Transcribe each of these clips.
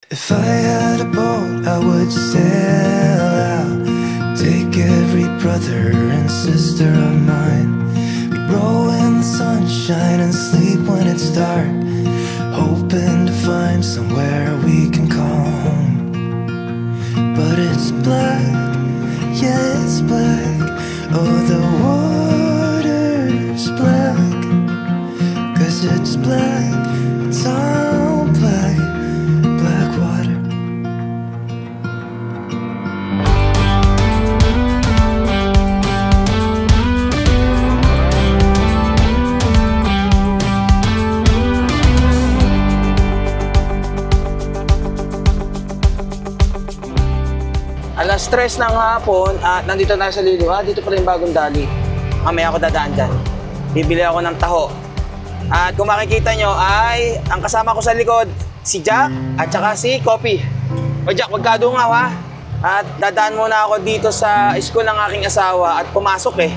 If I had a boat, I would sail out, take every brother and sister of mine. We'd roll in the sunshine and sleep when it's dark, hoping to find somewhere we can call home. But it's black, yeah, it's black. Oh, the water's black, 'cause it's black, it's all black, black water. Alas 3 ng hapon at nandito tayo sa Liliw. Dito pala yung bagong dali. Mamaya ako dadaan dyan. Bibili ako ng taho. At kung makikita nyo ay ang kasama ko sa likod, si Jack at saka si Kopi. O Jack, wag ka dungaw ha. At dadaan muna ako dito sa school ng aking asawa at pumasok eh.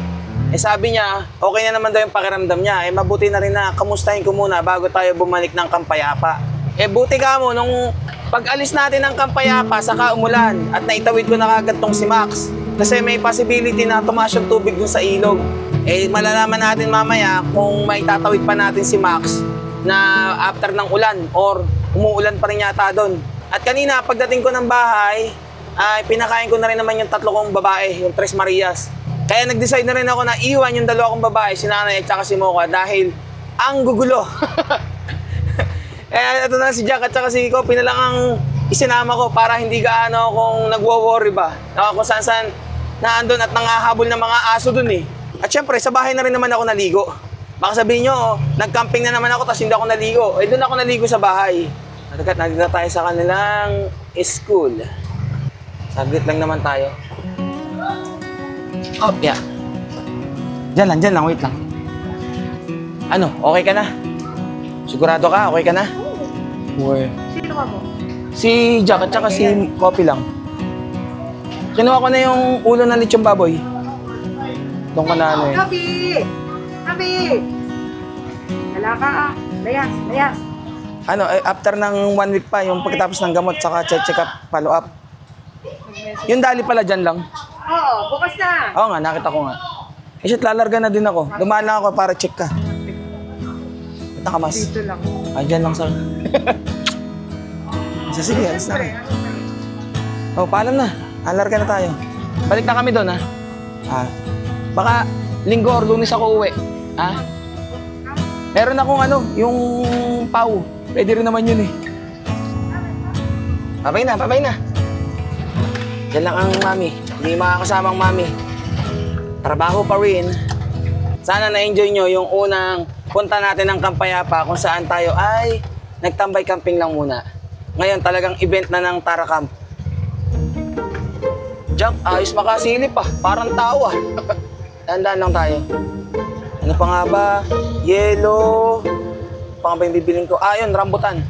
Sabi niya, okay na naman daw yung pakiramdam niya. Mabuti na rin na kamustahin ko muna bago tayo bumalik ng Kampayapa. Buti ka mo, nung pag-alis natin ng Kampayapa, saka umulan at naitawid ko na kagad tong si Max. Kasi may possibility na tumaas yung tubig dun sa ilog. Malalaman natin mamaya kung may tatawid pa natin si Max na after ng ulan or umuulan pa rin yata doon. At kanina, pagdating ko ng bahay, ay pinakain ko na rin naman yung 3 kong babae, yung Tres Marias. Kaya nag-decide na rin ako na iwan yung 2 kong babae, si Nanay at saka si Mocha, dahil ang gugulo. Ito na si Jack at saka si Kopi na lang ang isinama ko para hindi gaano akong nagwo-worry ba. Kung saan-saan naandun at nangahabol ng mga aso dun eh. At syempre, sa bahay na rin naman ako naligo. Baka sabihin nyo, nag-camping na naman ako tapos hindi ako naligo. Doon ako naligo sa bahay. Nandito tayo sa kanilang school. Saglit lang naman tayo. Oh, yeah. Diyan lang, wait lang. Ano, okay ka na? Sigurado ka, okay ka na? Uy. Sino ka mo? Si Jack at saka si Kopi lang. Kinuha ko na yung ulo ng lechong baboy. Doon ka na ano eh. Kopi! Kopi! Wala ka ah. Layas. Ano, after ng 1 week pa, yung pagkatapos ng gamot, saka check up, follow up. Yung dali pala dyan lang. Oo, bukas na. Oo nga, nakita ko nga. Shit, lalarga na din ako. Dumaan lang ako para check ka. Ba't nakamas? Dito lang. Dyan lang sa... Sige, alis na. Oh, paalam na. Alarga na tayo. Balik na kami doon, ha? Baka linggo or lunes ako uwi. Ha? Meron akong ano, yung pau. Pwede rin naman yun eh. Babay na. Yan lang ang mami. Hindi makakasama ang mami. Trabaho pa rin. Sana na-enjoy nyo yung unang punta natin ng Kampayapa kung saan tayo ay nagtambay camping lang muna. Ngayon talagang event na ng Tara Camp. Jack, ayos makasilip ah. Parang tao ah. Tandaan lang tayo. Ano pa nga ba? Yellow. Pa nga ba yung bibiling ko? Yun, rambutan.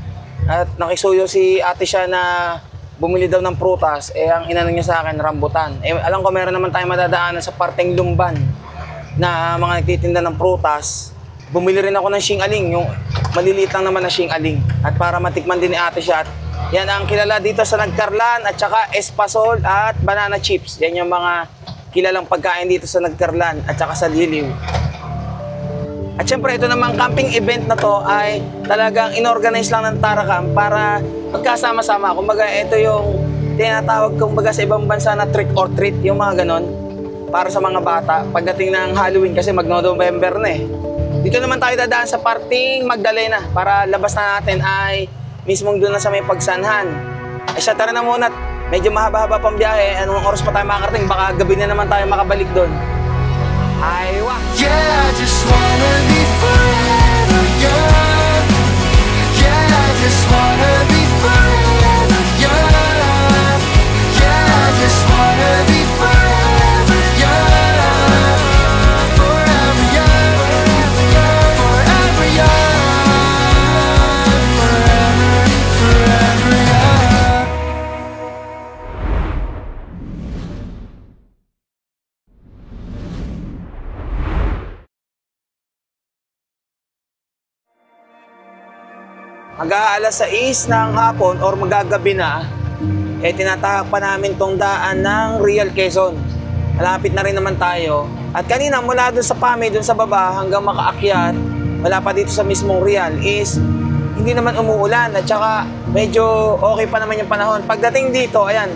At nakisuyo si ate siya na bumili daw ng prutas. Ang inano niya sa akin, rambutan. Alam ko meron naman tayong madadaanan sa parteng Lumban na mga nagtitinda ng prutas. Bumili rin ako ng shing-aling, yung maliliit lang naman na shing-aling. At para matikman din ni ate siya. At yan ang kilala dito sa Nagkarlan at saka espasol at banana chips. Yan yung mga kilalang pagkain dito sa Nagkarlan at saka sa Liliw. At syempre ito namang camping event na to ay talagang inorganize lang ng Tara Camp para magkasama-sama. Kumbaga ito yung tinatawag kumbaga sa ibang bansa na trick or treat, yung mga ganon. Para sa mga bata pagdating ng Halloween kasi mag-November na eh. Dito naman tayo dadaan sa parting Magdalena para labas na natin ay mismong doon na sa may pagsanhan. Siya, tara na muna. Medyo mahaba-haba pang biyahe. Anong oras pa tayo makakarating? Baka gabi na naman tayo makabalik doon. Aywa! Yeah, I just wanna be forever young. Yeah, I just wanna be forever young. Yeah, I just wanna be forever young. Forever young, forever young, forever young. mag-aalas 6 ng hapon or magagabi na, tinatahak pa namin tong daan ng Real Quezon. Malapit na rin naman tayo. At kanina mula dun sa Pame, dun sa baba hanggang makaakyat, wala pa dito sa mismong Real is hindi naman umuulan at saka medyo okay pa naman yung panahon. Pagdating dito, ayan,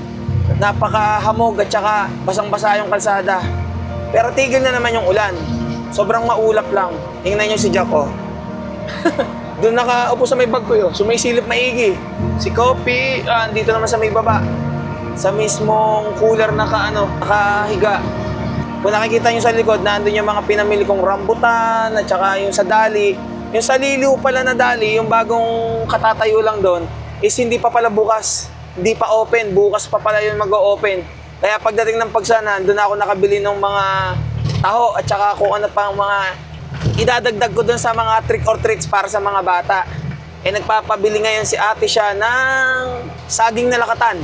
napakahamog at saka basang-basa yung kalsada. Pero tigil na naman yung ulan. Sobrang maulap lang. Tingnan nyo si Jack, oh. Doon nakaupo sa may bag ko yun. Sumisilip maigi. Si Kopi, dito naman sa may baba. Sa mismong cooler na nakahiga. Kung nakikita nyo sa likod, nandun yung mga pinamili kong rambutan at saka yung sa dali. Yung sa liliw pala na dali, yung bagong katatayo lang doon, is hindi pa pala bukas. Hindi pa open. Bukas pa pala yun mag-o-open. Kaya pagdating ng pagsanan, doon ako nakabili ng mga taho at saka kung ano pang mga idadagdag ko dun sa mga trick or treats para sa mga bata. Nagpapabili ngayon si ate siya ng saging na lakatan.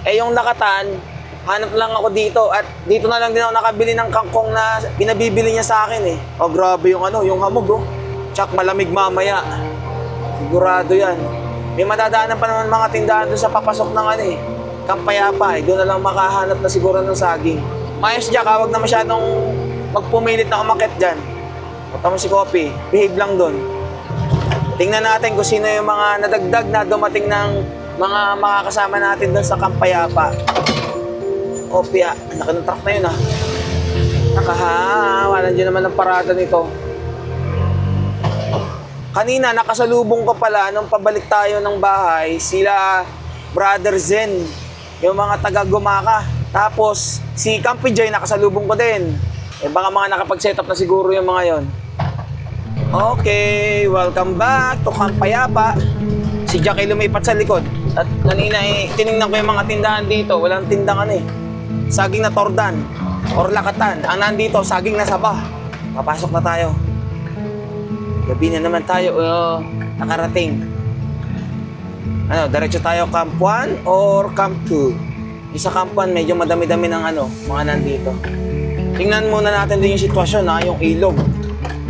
Yung lakatan, hanap lang ako dito at dito na lang din ako nakabili ng kangkong na pinabibili niya sa akin Oh, grabe yung yung hamog Tsak, malamig mamaya. Sigurado yan. May madadaanan pa naman mga tindahan dun sa papasok ng Kampayapa. Doon na lang makahanap na siguro ng saging. Mayos Jack, huwag na masyadong magpumilit na umakit dyan. Tama si Kopi, behave lang doon. Tingnan natin kung sino yung mga nadagdag na dumating ng mga makakasama natin doon sa Kampayapa. Kopi laki ng truck na yun Nakahawa, nandiyan naman ang parada nito. Kanina, nakasalubong ko pala nung pabalik tayo ng bahay, sila Brother Zen, yung mga taga-Gumaka. Tapos, si Campi Joy, nakasalubong ko din. Baka mga nakapag-set up na siguro yung mga yon. Okay, welcome back to Kampayapa. Si Jack ay lumipat sa likod. At kanina tinignan ko yung mga tindahan dito. Walang tindang saging na tordan or lakatan. Ang nandito, saging na saba. Papasok na tayo. Gabi na naman tayo nakarating. Diretso tayo Camp 1 or Camp 2? Yung sa Camp 1, medyo madami-dami ng mga nandito. Tingnan muna natin din yung sitwasyon yung ilog.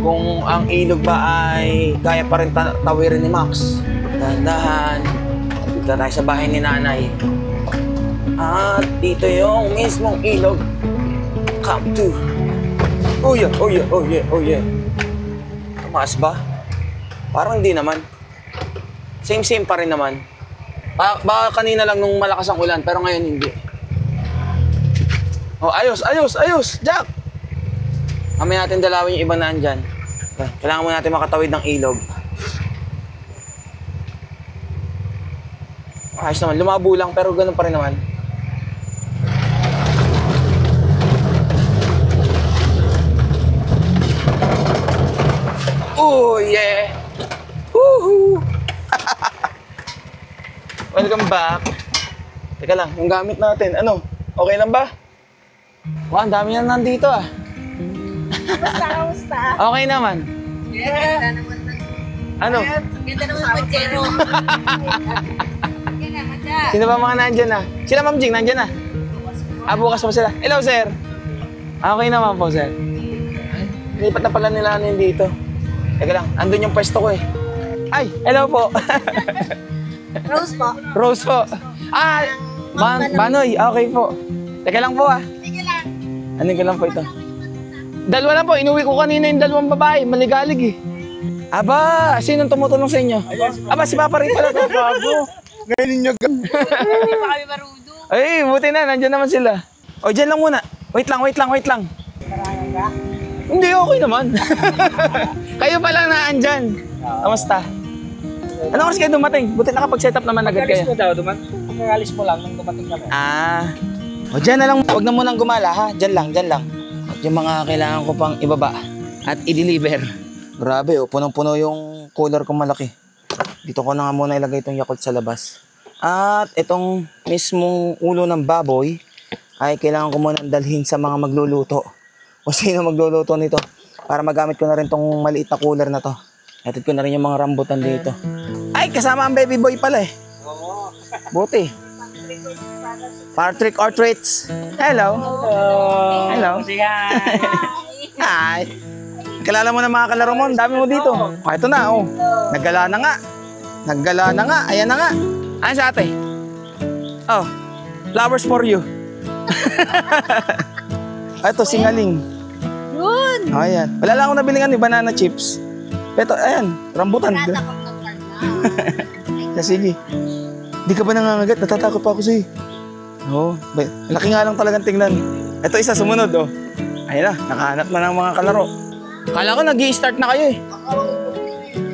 Kung ang ilog ba ay kaya pa rin tawirin ni Max. Dahan-dahan. Dito tayo sa bahay ni Nanay. At dito yung mismong ilog. Camp 2. Oh yeah, oh yeah, oh yeah, oh yeah. Tumaas ba? Parang hindi naman. Same pa rin naman. Baka kanina lang nung malakas ang ulan, pero ngayon hindi. Oh, ayos, Jack! Mamaya natin dalawin yung ibang naandyan. Kailangan muna natin makatawid ng ilog. Ayos naman, lumabo lang pero ganun pa rin naman. Oh yeah! Woohoo! Welcome back. Teka lang, yung gamit natin, okay lang ba? Wow, ang dami na nandito Kamusta? Okay naman. Yeah. Ano? Ganda naman po, Jero. Sino ba mga nandyan Sila Ma'am Jing, nandyan bukas pa sila. Hello, sir. Okay naman po, sir. Lipat na pala nila dito. Teka lang, andun yung pwesto ko Ay, hello po. Rose po. Rose po. Manoy, okay po. Teka lang po Sige lang. Ano ko lang po ito? Dalawa lang po, inuwi ko kanina yung dalawang babae, maligalig Aba, sinong tumutulong sa inyo? Aba, si Papa rin pala to. Bago. Ngayon ninyo Hindi pa kami marudo. Ay, buti na, nandyan naman sila. O, dyan lang muna. Wait lang. Maraming ka? Hindi, okay naman. Kayo pa lang naandyan. Kamusta? Ano oras kayo dumating? Buti nakapag-set up naman agad kayo. Pagkakalis mo lang nung dumating kami. O, dyan na lang. Huwag na munang gumala, ha? Dyan lang. At yung mga kailangan ko pang ibaba at i-deliver. Grabe, punong-puno yung cooler kong malaki. Dito ko na nga muna ilagay itong Yakult sa labas. At itong mismong ulo ng baboy ay kailangan ko muna dalhin sa mga magluluto. O sino magluluto nito para magamit ko na rin tong maliit na cooler na to. Hatid ko na rin yung mga rambutan dito. Ay, kasama ang baby boy pala Oo. Buti. Para trick or treats. Hello. Hello. Hi. Kilala mo na mga kalaro mo. Ang dami mo dito. Ito na, Naggala na nga. Naggala na nga. Ayan na nga. Ayan sa ate. Oh, flowers for you. Ito, singaling. Yun! Ayan. Wala lang akong nabilingan ni banana chips. Ito, ayan, rambutan. Tatakot ng karna. Sige. Di ka ba nangangagat? Natatakot pa ako sa'yo. Oo. Laki nga lang talagang tingnan. Ito isa, sumunod, oh. Ayun na, nakahanap na ng mga kalaro. Kala ko nag-i-start na kayo eh.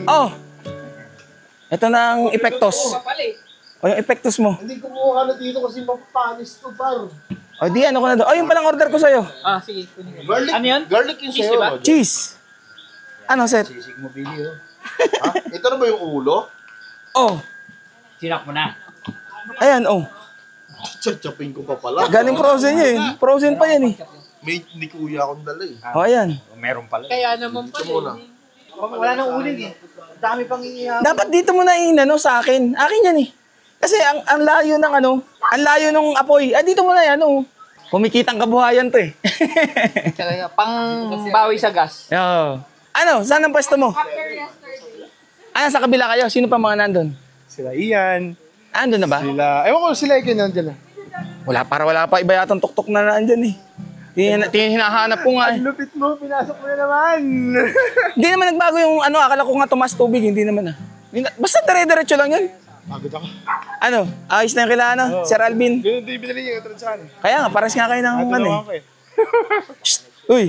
Oh. Ito na ang epektos. O yung epektos mo. Hindi kumuha na dito kasi mapapanis to, par. O di, ano ko na doon. O yung palang order ko sa'yo. Ah, sige. Kunin ko. Garlic, Ano yun? garlic yung Cheese, sa'yo. diba? Roger. Cheese. Ano, set? Sisig mo, Billy, oh. Ha? Ito na ba yung ulo? Oh. Sinak mo na. Ayan, oh. Chachapin ko pa pala. Galing frozen yan eh. Frozen pa yan eh. May ni kuya akong dala eh. O, ayan. Meron pala. Kaya naman pala. Muna. Wala nang uling eh. Dami pang iihaw. Dapat dito mo na inano sa akin. Akin yan eh. Kasi ang layo ng ano, ang layo ng apoy. Ah, dito mo na yan, oh. Kumikitang kabuhayan to eh. Kaya pang bawi sa gas. Yo. Ano, saan ang pwesto mo? Ah, sa kabila kayo. Sino pa mga nandun? Sila Ian, Andun na ba? sila, ewan ko sila ikin nandiyan lang. Wala pa iba yatang tuktok na naandyan eh. Hinahanap ko nga eh. Lupit mo, pinasok mo na naman. Hindi naman nagbago yung ano, akala ko nga tumas tubig, hindi naman ah. Basta dire-diretso lang yan. Pagod ako. Ano, ayos na yung kila ano, Sir Alvin. Ganun din binili niya, katulad sa akin. Kaya nga, pares nga kayo ng ano Dalawa eh. ako eh. Shh! Uy!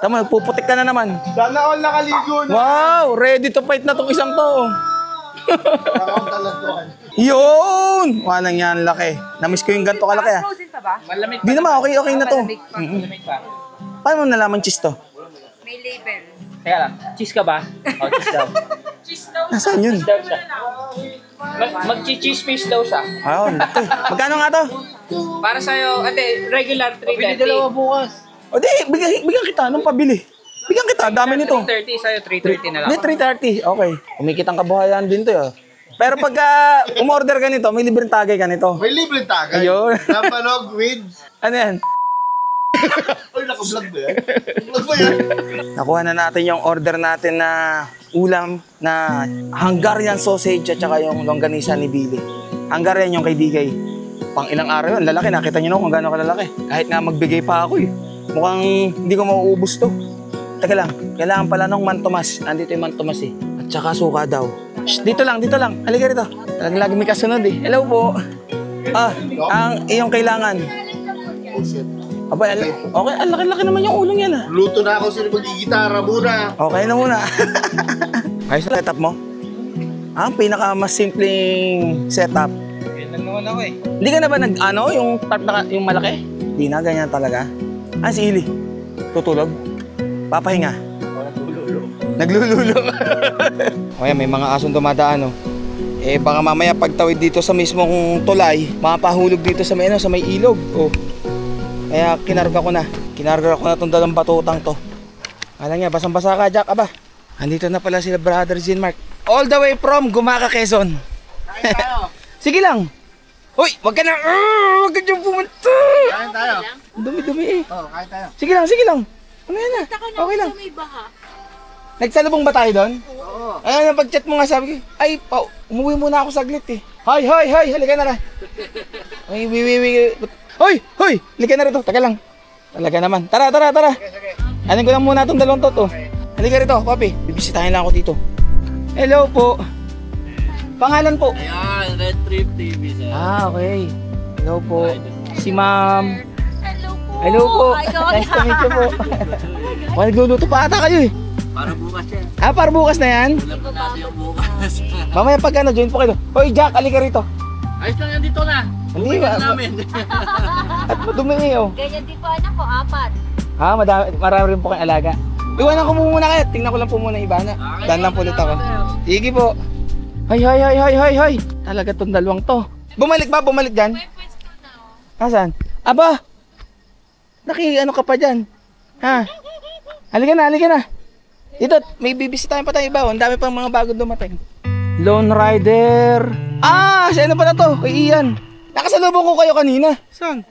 Tama, nagpuputik ka na naman. Sana all nakaligo na. Wow! Ready to fight na tong isang to. oh. Akong talantuan. Yun! Wanang yan, laki. Namiss ko yung ganito kalaki ah. Frozen pa ba? Malamig Di naman, okay na to. Malamig pa. Paano mo nalaman cheese to? May label. Teka lang, cheese ka ba? O, cheese daw. Nasaan yun? Daw siya. Mag-cheese face daw siya. Ah, laki. Magkano nga to? Para sa'yo, ate, regular 330. bukas. O di, bigyan kita. Anong pabili? Bigyan kita. Dami nito. 330 sa'yo, 330 na lang. Hindi, 330. Okay. Kumikitang kabuhayan din to ah. Pero pagka umorder ka nito, may libreng tagay ka nito. May libreng tagay. Ayun. Napanog with... Ano yan? Uy, naka-vlog ba yan? Vlog ba yan? Nakuha na natin yung order natin na ulam na Hungarian sausage at saka yung longganisa ni Billy. Hungarian yung kay DK. Pang ilang araw yun, lalaki. Nakita nyo na kung gaano kalalaki. Kahit nga magbigay pa ako eh. Mukhang hindi ko mauubos to. Teka lang, kailangan pala nung Mantomas. Nandito yung Mantomas eh. At saka suka daw. Shh, dito lang. Halika rito. Talagang lagi may kasunod eh. Hello po. Ah, ang iyong kailangan. Oh shit. Aba, okay, ang laki-laki naman yung ulong yan ah. Luto na ako sino mag-gitara muna. Okay na muna. Ayos na setup mo? Ang pinaka mas simpleng setup. Yan lang naman ako eh. Hindi ka na ba yung tarp na, yung malaki? Hindi na, ganyan talaga. Ah, si Ili. Tutulog? Papahinga? Naglululo. O yan, may mga asong dumadaan, oh. Eh, baka mamaya pagtawid dito sa mismong tulay, mapahulog dito sa may ilog. Oh. Kaya kinarga ko na. Kinarga ko na itong dalang batutang to. Alam niya, basang-basa ka, Jack. Aba, andito na pala sila Brother Jean Mark. All the way from Gumaca, Quezon. Sige lang. Uy, wag ka na. Wag ka dyan pumunta. Kain tayo. Dumi-dumi eh. Oo, kain tayo. Sige lang. Ano yan ah? Okay lang. May baha. Nagsalubong ba tayo doon? Oo. Ayun, pag-chat mo nga sabi ko, ay, umuwi muna ako saglit eh. Hoy, halika na lang. Ay, Hoy, halika na rito. Taka lang. Talaga naman. Tara. Anin ko lang muna itong dalawang toto. Halika rito, papi. Bibisitahin lang ako dito. Hello po. Pangalan po? Ayan, Red Trip TV, sir. Ah, okay. Hello po. Si ma'am. Hello po. Nice to meet you po. Nagluluto pa ata kayo eh. Para bukas yan. Ah, para bukas na yan? Alam na natin yung bukas. Mamaya pag join po kayo. Hoy, Jack, alika rito. Ayos lang yan dito na. Hindi Uwi ba? ka na namin. At madumi eh, oh. Ganyan din po anak ko, 4. Ha, marami rin po kayong alaga. Iwanan ko muna kayo. Tingnan ko lang po muna iba na. Dan lang po ulit ako. Sige po. Hay. Talaga tong dalawang to. Bumalik dyan? Asan? Aba! Ano ka pa dyan? Ha? Halika na. Dito, may bibisitahin pa tayo iba. Ang dami pang mga bagong dumating. Lone Rider. Ah, si ano pala to? Kay Ian. Nakasalubong ko kayo kanina. Saan?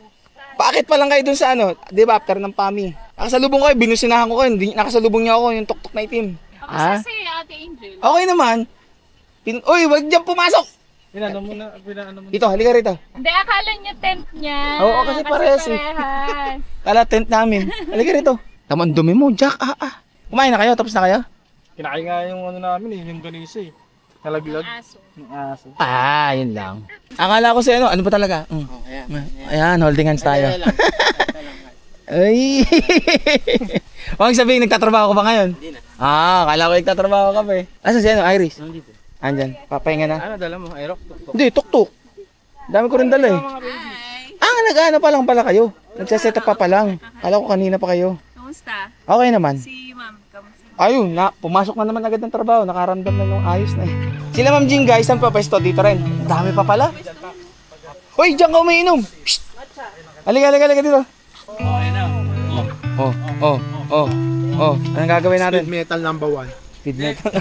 Bakit pa lang kayo dun sa ano? Di ba, after ng PAMI? Nakasalubong ko kayo, binusinahan ko kayo. Nakasalubong niyo ako, yung tuktok na itim. Kamusta si Ate Angel? Okay naman. Uy, wag dyan pumasok! Pinano mo. Dito, halika rito. Hindi, akala niya tent niya. Oo, kasi parehas eh. parehas. Kala tent namin. Halika rito. Tama, ang dumi mo, Jack. Kumain na kayo? Tapos na kayo? Kinakain nga yung ano namin yung ganisa eh. Nalaglag. Aso. Yung aso. Yun lang. Akala ko si ano ba talaga? Ayan, holding hands tayo. Ay! Huwag sabihin, nagtatrabaho ko ba ngayon? Hindi na. Akala ko nagtatrabaho ka pa eh. Asa si ano, Iris? Nandito. Andyan, papahinga na. Ano dala mo? Aerok? Hindi, tuk-tuk. Dami ko rin dala eh. Nag-ano pa lang pala kayo. Nagsaset up pa lang. Kala ko kanina pa kayo. Kamusta? Okay naman. Si ma'am, kamusta? Ayun, pumasok na naman agad ng trabaho. Nakaramdam na yung ayos na eh. Sila Ma'am Jing guys, saan pa pwesto? Dito rin. Ang dami pa pala. Hoy, diyan ka umiinom. Shhh! Halika dito. Anong gagawin natin? Speed metal number 1. Speed metal.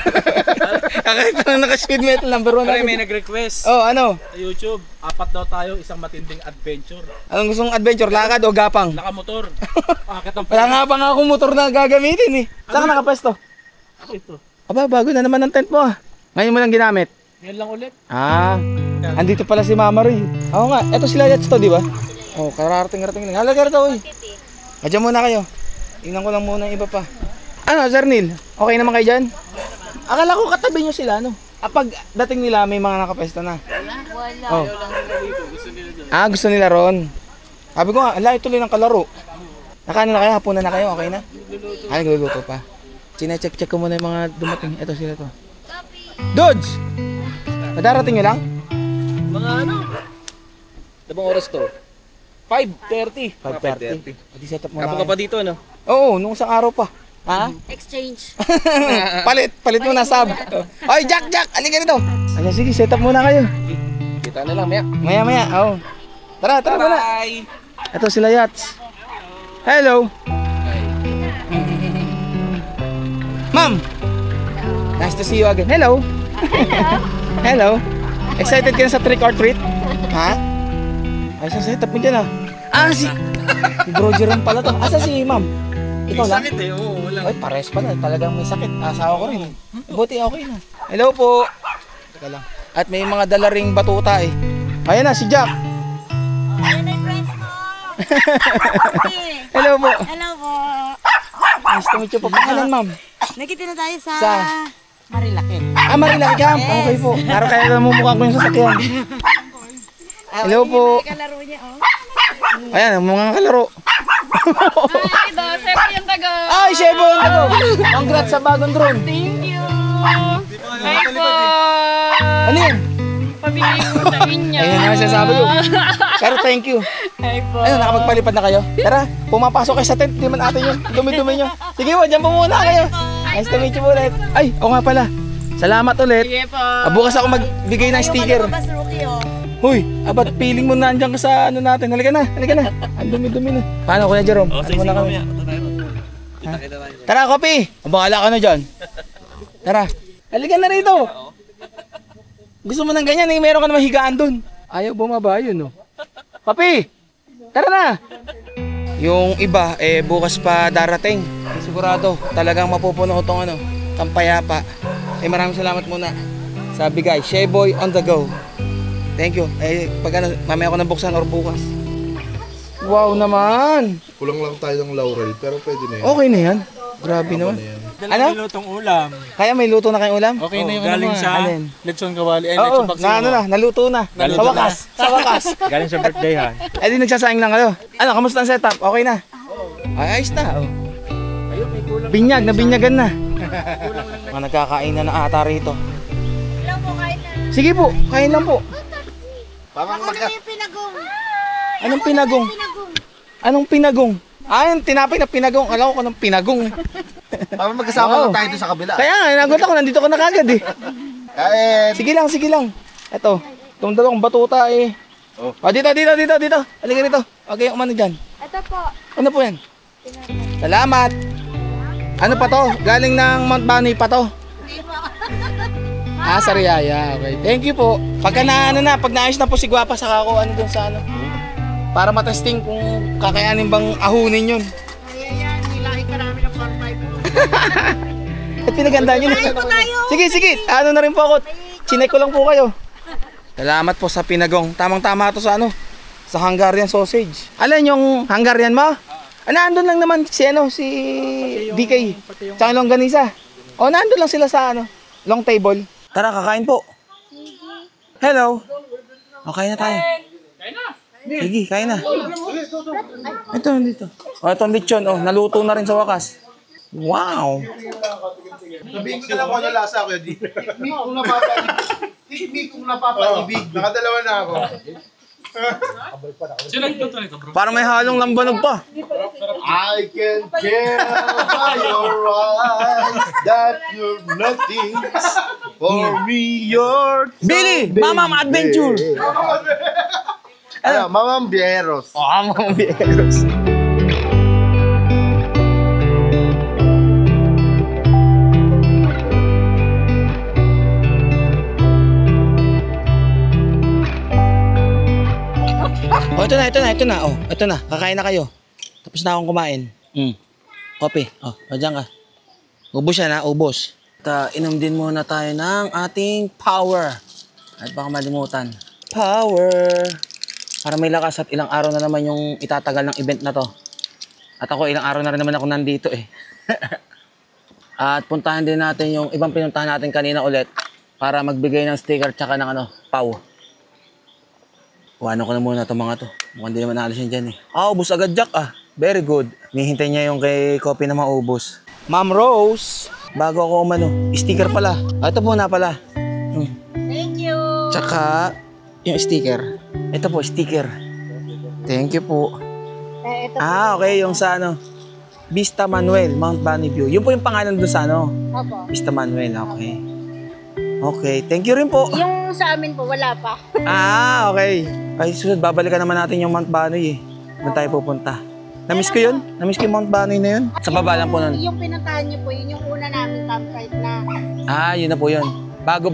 Kakita lang naka-speed metal number 1 natin. May nag-request Ano? sa YouTube. 4 daw tayo, isang matinding adventure. Anong gustong adventure? Lakad o gapang? Nakamotor. Akit ang Wala nga pa nga akong motor na gagamitin eh. Saan ka nakapwesto? Ako ito. Aba, bago na naman ang tent mo ah. Ngayon mo lang ginamit. Yan lang ulit. Andito pala si Mama Ray. Oo nga, eto sila Yats to, di ba? Kararating-rating lang. Halaga rito, oy. Adyan muna kayo. Tingnan ko lang muna yung iba pa. Ano, Sir Neil? Okay naman kayo dyan? Akala ko katabi nyo sila, ano? Pag dating nila, may mga nakapesta na. Wala. Gusto nila ron. Sabi ko nga, ala, ituloy ng kalaro. Nakaano na kayo? Hapunan na kayo? Okay na? Nagluluto pa. Sine-check ko muna yung mga dumating. Ito sila to. Dudes! Madarating nyo lang? Mga ano? Dabang oras to? 5:30. 5:30. Pati set up muna Kapag ka pa dito, ano? Oo, nung isang araw pa. Ha? Exchange. palit mo na sab. Oy, Jack! Halika rito. Ayan, sige, set up muna kayo. Kita na lang, maya. Maya, oo. Tara muna. Bye! Ito sila Yats. Hello. Ma'am. Nice to see you again. Hello. Hello. Excited ka na sa trick or treat? Ha? Ay, sa setup mo dyan si Bro Jerome pala to. Asa si ma'am? Ikaw lang? Sakit eh, oo. Wala. Ay, pares pala. Talagang may sakit. Asawa ko rin. Buti okay na. Hello po. Teka lang. At may mga dala ring batuta eh. Ayan na, si Jack. Ayan ay friends mo. Hello po. Hello po. Nice to meet you po. Pangalan, ma'am? Nakita na tayo sa... Sa? Marilaki. Marilaki Camp. Okay po. Para kaya namumukha ko yung sasakyan. Hello po. Kalaro niya, Ayan, ang mga kalaro. Hi, Chef yung taga. Ay, Shebo! Congrats sa bagong drone. Thank you. Hi po. Ano yun? Pabili ko sa inyo. Ayun naman sinasabi ko. Pero thank you. Hi po. Ayun, nakapagpalipad na kayo. Tara, pumapasok kayo sa tent. Di man atin yun. Dumi-dumi nyo. Sige po, dyan po muna kayo. Nice to meet you ulit. Ay, oo nga pala. Salamat ulit. Sige po. Bukas ako magbigay ng sticker. Mas rookie, Huy, abat feeling mo nandiyan ka sa ano natin. Halika na. Ang dumi-dumi na. Paano, Kuya Jerome? Ano muna kami? Tara, Kopi. Bahala ka na dyan. Tara. Halika na rito. Gusto mo ng ganyan, meron ka na mahigaan dun. Ayaw bumaba yun, no? Kopi! Tara na! Yung iba, bukas pa darating. Sigurado, talagang mapupuno ko tong Kampayapa. Maraming salamat muna sa bigay. Sheboy on the go. Thank you. Pag mamaya ko na buksan or bukas. Wow naman! Kulang lang tayo ng laurel, pero pwede na yun. Okay na yan. Grabe naman. Ano? May lutong ulam. Kaya may luto na kayong ulam? Okay na yung galing sa Alin? Lechon kawali. Oo, naluto na. Sa wakas. Galing sa birthday ha. Di nagsasayang lang kayo. Kamusta ang setup? Okay na? Ay, ayos na. Binyag, nabinyagan na. Mga nagkakain na ata rito. Hello po, kain na. Sige po, kain lang po. Pinagong. Anong pinagong? Anong pinagong? Yung tinapay na pinagong. Alam ko ng pinagong. Para magkasama lang tayo doon sa kabila. Kaya nga, nagot ako. Nandito ko na kagad eh. Sige lang. Ito, itong dalawang batuta eh. Dito. Halika rito. Okay, umano dyan. Ito po. Ano po yan? Salamat. Ano pa to? Galing ng Mount Bani pa to? Sa Riyaya. Okay. Thank you po. Pagka pag naayos na po si Guapa, saka ako dun sa para matesting kung kakayanin bang ahunin yun. Ayan, nilahin ka namin ng 4-5. At pinagandaan nyo na. Sige. Ano na rin po ako. chinek ko lang po kayo. Salamat po sa pinagong. Tamang-tama to sa ano, sa Hungarian sausage. Alam yung Hungarian mo? Nandun lang naman si si DK. Tsaka longganisa. Nandun lang sila sa long table. Tara, kakain po. Hello. Kain na tayo. Kain na. Sige, kain na. Ito, dito. Ito ang lechon. Naluto na rin sa wakas. Wow. Sabihin ko na lang kung ano lasa ko. Hindi kong napapaibig. Nakadalawa na ako. Parang may halong lambanog pa. I can tell by your eyes that you're nothing. For me, you're Billy, Mamam Adventure. Mamam Bieros. Mamam Bieros. Ito na. Ito na. Kakain na kayo. Tapos na akong kumain. Kopi. Diyan ka. Ubos yan ha, ubos. Inom din muna tayo ng ating power. At baka malimutan. Power. Para may lakas at ilang araw na naman yung itatagal ng event na to. At ako ilang araw na rin naman ako nandito eh. At puntahan din natin yung ibang pinuntahan natin kanina ulit. Para magbigay ng sticker tsaka ng PAW. Kuhanan ko na muna itong mga to. Mukhang di naman naalis yan dyan eh. Ubus agad Jack Very good. Nihintay niya yung kay Kopi na maubos. Ma'am Rose, bago ako sticker pala. Ito muna pala. Thank you. Tsaka yung sticker. Ito po, sticker. Thank you po. Ito Okay, yung sa Vista Manuel, Mount Bunny View. Yun po yung pangalan doon sa Opo. Vista Manuel, okay. Okay, thank you rin po. Yung sa amin po, wala pa. Okay. Ay, susunod, babalikan naman natin yung Mount Banoy eh. Doon tayo pupunta. Namiss ko yun? Namiss ko yung Mount Banoy na yun? Sa baba lang po nun. Yung pinuntahan niyo po, yun yung una namin campsite na. Yun na po yun. Bago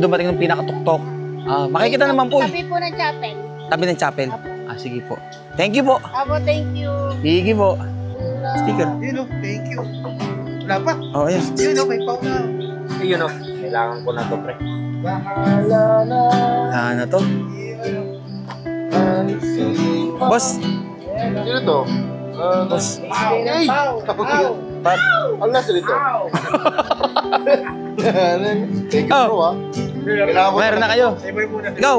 dumating ng pinakatuktok. Makikita naman po eh. Tabi po ng chapel. Tabi ng chapel. Sige po. Thank you po. Apo, thank you. Sige po. Sticker. Thank you. Wala pa. Ayan. May pau na. Kailangan ko na to, pre. Wala na to. Boss. Sino to? Boss. Hey! Ang nasa dito? Thank you bro Meron na kayo. Ikaw,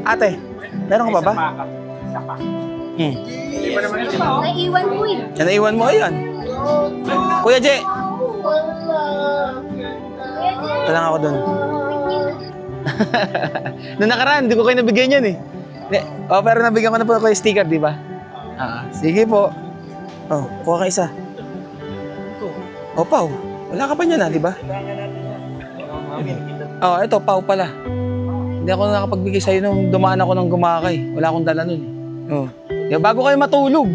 ate. Meron ka ba ba? Naiwan po eh. Naiwan mo, ayan. Kuya J. Talang ako dun. Noong nakaraan, di ko kayo nabigyan yan eh. Pero nabigyan ko na po kayo sticker, di ba? Sige po. Kuha ka isa. Pau. Wala ka pa niyan di ba? Ito, Pau pala. Hindi ako nakapagbigay sa'yo nung dumaan ako ng gumakay. Wala akong dala nun. Bago kayo matulog.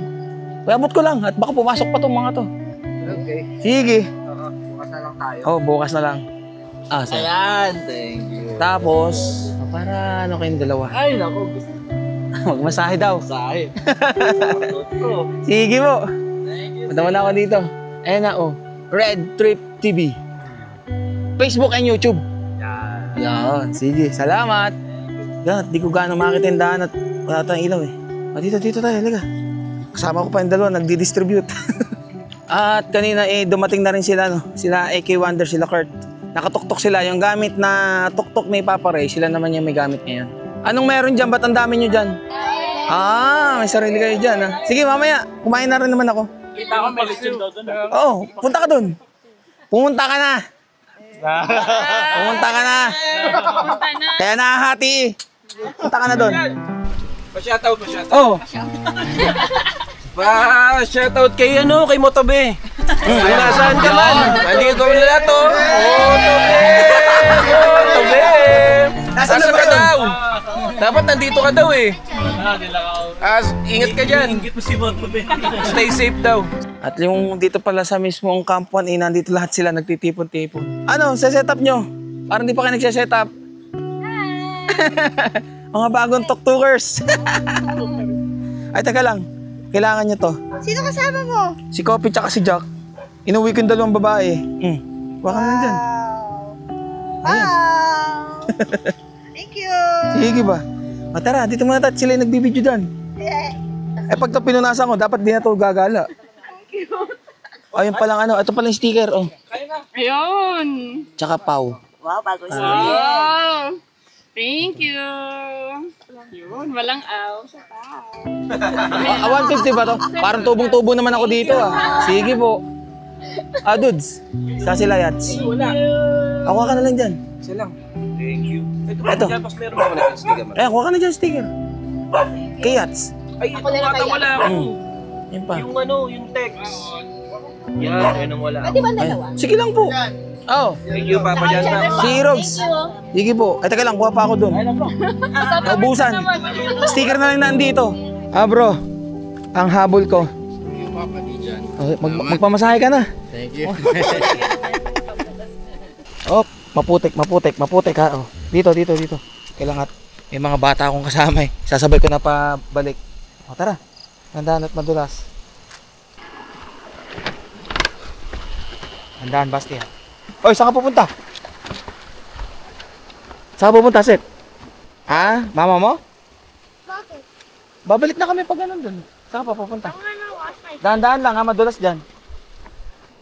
Abot ko lang at baka pumasok pa tong mga to. Okay. Sige. Bukas na lang tayo. Bukas na lang. Ayan, thank you. Tapos, para kayong dalawa? Ay, naku. Magmasahe daw. Masahe. Sige po. Thank you. Punta na ako dito. Ayan na Red Trip TV. Facebook and YouTube. Yan. Sige, salamat. Yan, di ko gaano makita yung daan at wala tayong ilaw eh. Dito tayo, halika. Kasama ko pa yung dalawa, nagdi-distribute. At kanina dumating na rin sila, sila AK Wonder, sila Kurt. Nakatuktok sila, yung gamit na tuktok ni Papa Ray, sila naman yung may gamit ngayon. Anong meron dyan? Ba't ang dami nyo dyan? May sarili kayo dyan Sige, mamaya, kumain na rin naman ako. Kita ko may lechon daw doon. Punta ka dun. Pumunta ka na. Pumunta ka na. Kaya nakahati Punta ka na dun. Pa-shoutout. Pa-shoutout kay kay Motobe. Nasaan ka man? Nandito kami lahat Motobe! Nasaan ka daw? Dapat nandito ka daw eh. Ingat ka dyan. Stay safe daw. At yung dito pala sa mismong Camp 1, nandito lahat sila nagtitipon-tipon. Set up nyo? Parang di pa kayo nagsiset up. Mga bagong tuktukers. Ay, teka lang. Kailangan nyo to. Sino kasama mo? Si Kopi tsaka si Jack. Inuwi ko yung dalawang babae. Baka na dyan. Wow! Thank you. Sige ba? O tara, dito muna tayo. Sila yung nagbibideo dyan. Eh pag ito pinunasan ko, dapat di na ito gagala. Ayun palang ano, ito palang sticker. Oh. Ayun. Tsaka pau. Wow, bago siya. Wow. Thank you. Yun, walang aw. 150 ba to? Parang tubong-tubo naman ako dito ah. Sige po. Dudes. Sa sila yats. Ako ka na lang dyan. Isa lang. Thank you. Ito. Tapos meron ba wala yung sticker? Eh, kuha ka na dyan sticker. Kay yats. Ay, ito ata wala ako. Yan pa. Yung ano, yung text. Yan, yun ang wala ako. Di ba dalawa? Sige lang po. Oh. Thank you, Papa Jan. Si Rogs. Sige po. Ay, teka lang. Kuha pa ako dun. Naubusan. Sticker na lang nandito. Bro. Ang habol ko. Okay, magpamasahe ka na. Thank you. Oh, maputik ha. Oh. Dito. Kailangan may mga bata akong kasama eh. Sasabay ko na pa balik. O tara. Handaan at madulas. Handaan, Basti ha. Oy, saan ka pupunta? Saan ka pupunta, Seth? Ha? Mama mo? Bakit? Babalik na kami pag ganun dun. Saan ka pa pupunta? Dahan-dahan lang ha, madulas dyan.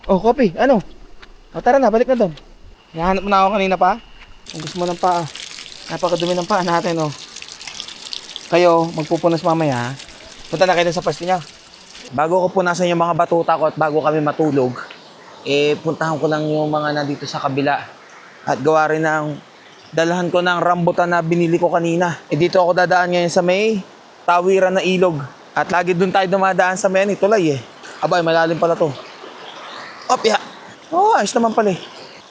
Oh, copy. Ano? O tara na, balik na dun. Hinahanap mo na ako kanina pa. Kung gusto mo ng paa. Napakadumi ng paa natin, oh. Kayo, magpupunas mamaya, ha? Punta na kayo sa pwesto niya. Bago ko punasan yung mga batuta ko at bago kami matulog, puntahan ko lang yung mga nandito sa kabila. At gawa rin ng dalahan ko ng rambutan na binili ko kanina. Dito ako dadaan ngayon sa may tawiran na ilog. At lagi dun tayo dumadaan sa may tulay eh. Abay, malalim pala to. Opya! Oh, ayos naman pala eh.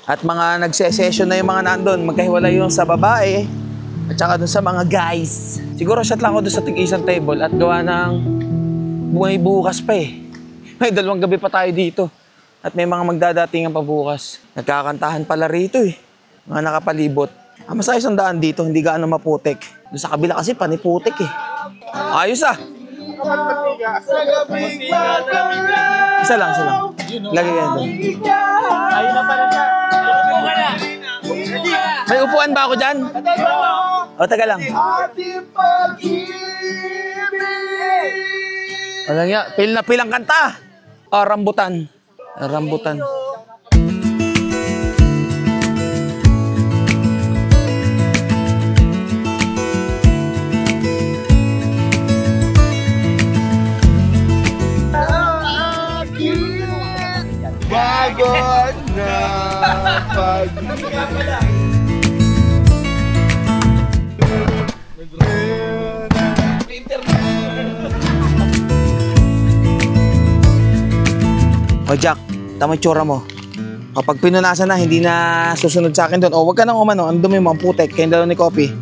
At mga nagse-session na yung mga nandun, magkahiwalay yung sa babae at saka dun sa mga guys. Siguro shot lang ako dun sa tig-isang table at gawa ng buhay bukas pa eh. May 2 gabi pa tayo dito. At may mga magdadatingan pa bukas. Nagkakantahan pala rito eh. Mga nakapalibot. Mas ayos ang daan dito, hindi gaano maputik. Doon sa kabila kasi paniputik eh. Ayos ah! Isa lang. Lagi yan doon. Ayun na pala siya. May upuan ba ako dyan? O, taga lang. Wala nga, pil na pilang kanta. O, rambutan. Rambutan. Bagot na O Jack, tama yung tsura mo. Kapag pinunasan na, hindi na susunod sa akin doon. O, wag ka nang umano, ang dumi mo, ang putek. Kayong dalawa ni Coffee.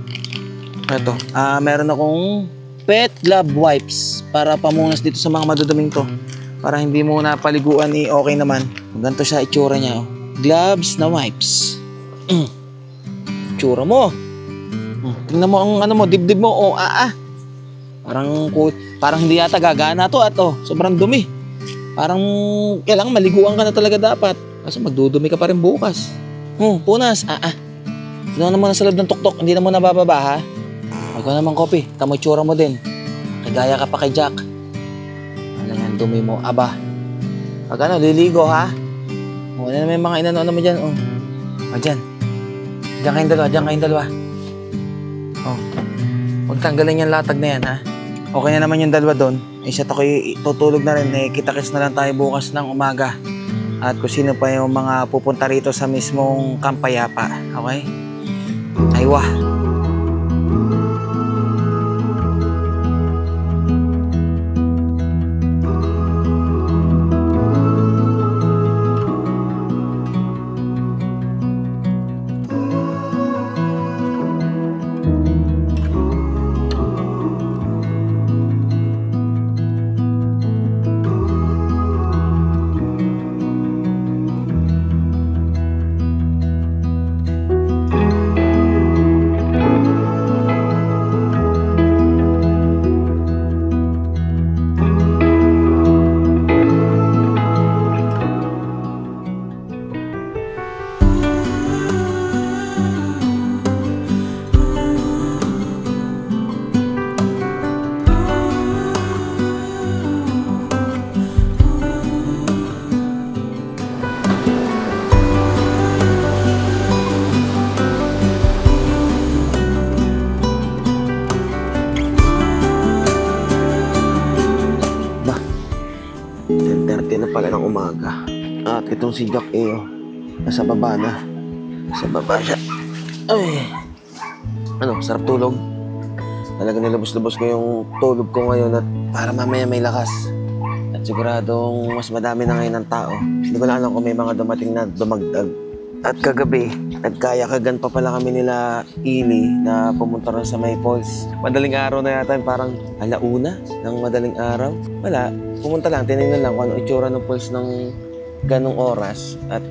Ito, meron akong Pet Glove Wipes para pamunas dito sa mga maduduming to. Para hindi mo na paliguan okay naman. Ganito siya itsura niya. Oh. Gloves na wipes. Itsura mo. Tingnan mo ang ano mo, dibdib mo. Oh, Parang hindi yata gagana to at sobrang dumi. Parang kailangan maliguan ka na talaga dapat. Kasi magdudumi ka pa rin bukas. Punas. Ito na muna sa loob ng tuktok. Hindi na muna bababa ha. Huwag naman Coffee. Tamo itsura mo din. Kagaya ka pa kay Jack. Ano yan, dumi mo. Aba. Pag liligo ha. Ano na may mga inano mo dyan. Dyan. Diyan kayong dalawa. Huwag tanggalin yung latag na yan ha. Okay na naman yung dalawa doon. Isa't ako'y tutulog na rin. Kita-kits na lang tayo bukas ng umaga. At kung sino pa yung mga pupunta rito sa mismong Kampayapa. Okay? Aywa. ng umaga. At itong si Jack nasa baba na. Sa baba siya. Ay. Ano, sarap tulog. Talaga nilubos-lubos ko yung tulog ko ngayon at para mamaya may lakas. At siguradong mas madami na ngayon ng tao. Hindi ko na alam kung may mga dumating na dumagdag. At kagabi, nagkayakagan pa pala kami nila Ili na pumunta rin sa May Falls. Madaling araw na yata, parang alauna ng madaling araw. Wala, pumunta lang, tinignan lang kung ano itsura ng falls ng ganong oras. At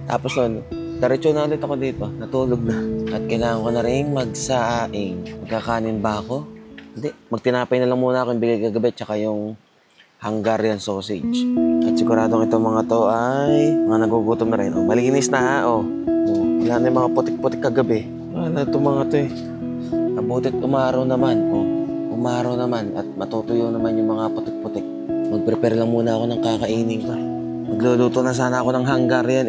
tapos nun, diretso na ulit ako dito, natulog na. At kailangan ko na rin magsaing. Magkakanin ba ako? Hindi, magtinapay na lang muna ako yung bigay kagabi tsaka yung Hungarian sausage. At siguradong itong mga to ay mga nagugutom na rin. Malinis na ha, wala na yung mga putik-putik kagabi. Wala itong mga to Mabutit umaraw naman, umaraw naman at matutuyo naman yung mga putik-putik. Mag-prepare lang muna ako ng kakainin ko. Magluluto na sana ako ng Hungarian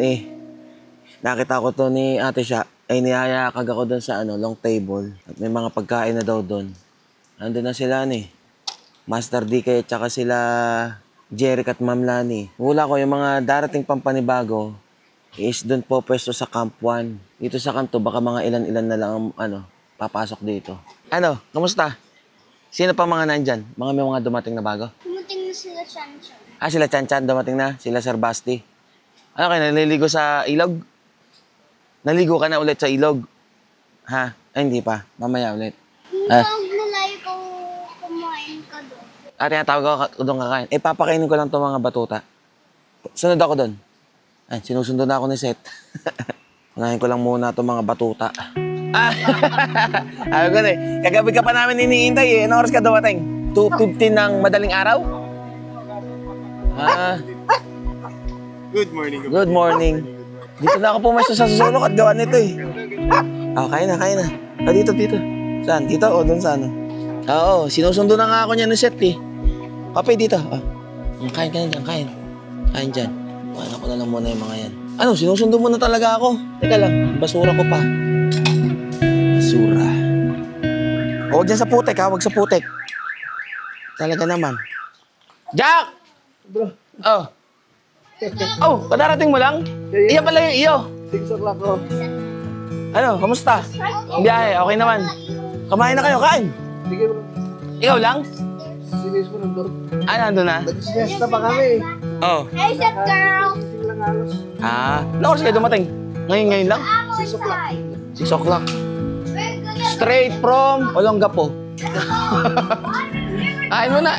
Nakita ko to ni ate siya, ay niyayakag ako doon sa long table. At may mga pagkain na daw doon. Nandun na sila Master DK at saka sila Jeric at Ma'am Lani. Hula ko yung mga darating pampanibago is doon po pwesto sa Camp 1. Dito sa Camp 2, baka mga ilan-ilan na lang papasok dito. Kamusta? Sino pa mga nandyan? May mga dumating na bago? Dumating na sila Chan-Chan. Sila Chan-Chan dumating na? Sila Sir Basti? Kayo, naliligo sa ilog? Naligo ka na ulit sa ilog? Ha? Ay, hindi pa. Mamaya ulit. Malayo ko kumain ka doon. Tinatawag ako doon kakain. Papakainin ko lang itong mga batuta. Sunod ako doon. Sinusundo na ako ni Seth. Unahin ko lang muna itong mga batuta. Ayaw ko kagabi ka pa namin iniintay Anong oras ka dumating? 2:15 ng madaling araw? Good morning. Good morning. Dito na ako pumesto sa susulok at gawa nito kain na. Dito. Saan? Dito o doon sa Oo, sinusundo na nga ako niya ng Seth Kape dito. Kain ka na dyan, kain. Kain dyan. Kuhaan ko na lang muna yung mga yan. Sinusundo mo na talaga ako. Teka lang, basura ko pa. Basura. Huwag dyan sa putek huwag sa putek. Talaga naman. Jack! Bro. Kadarating mo lang? Iya pala yung iyo. 6 o'clock ko. Kamusta? Ang biyahe, okay naman. Kumain na kayo, kain. Sige bro. Ikaw lang? Sinis mo nandun. Nandun na? Nag-siesta pa kami. Hey, Seth girl! Sige lang halos. Ano oras kayo dumating? Ngayon lang? 6 o'clock. 6 o'clock. Straight from Olongapo. Kain mo na.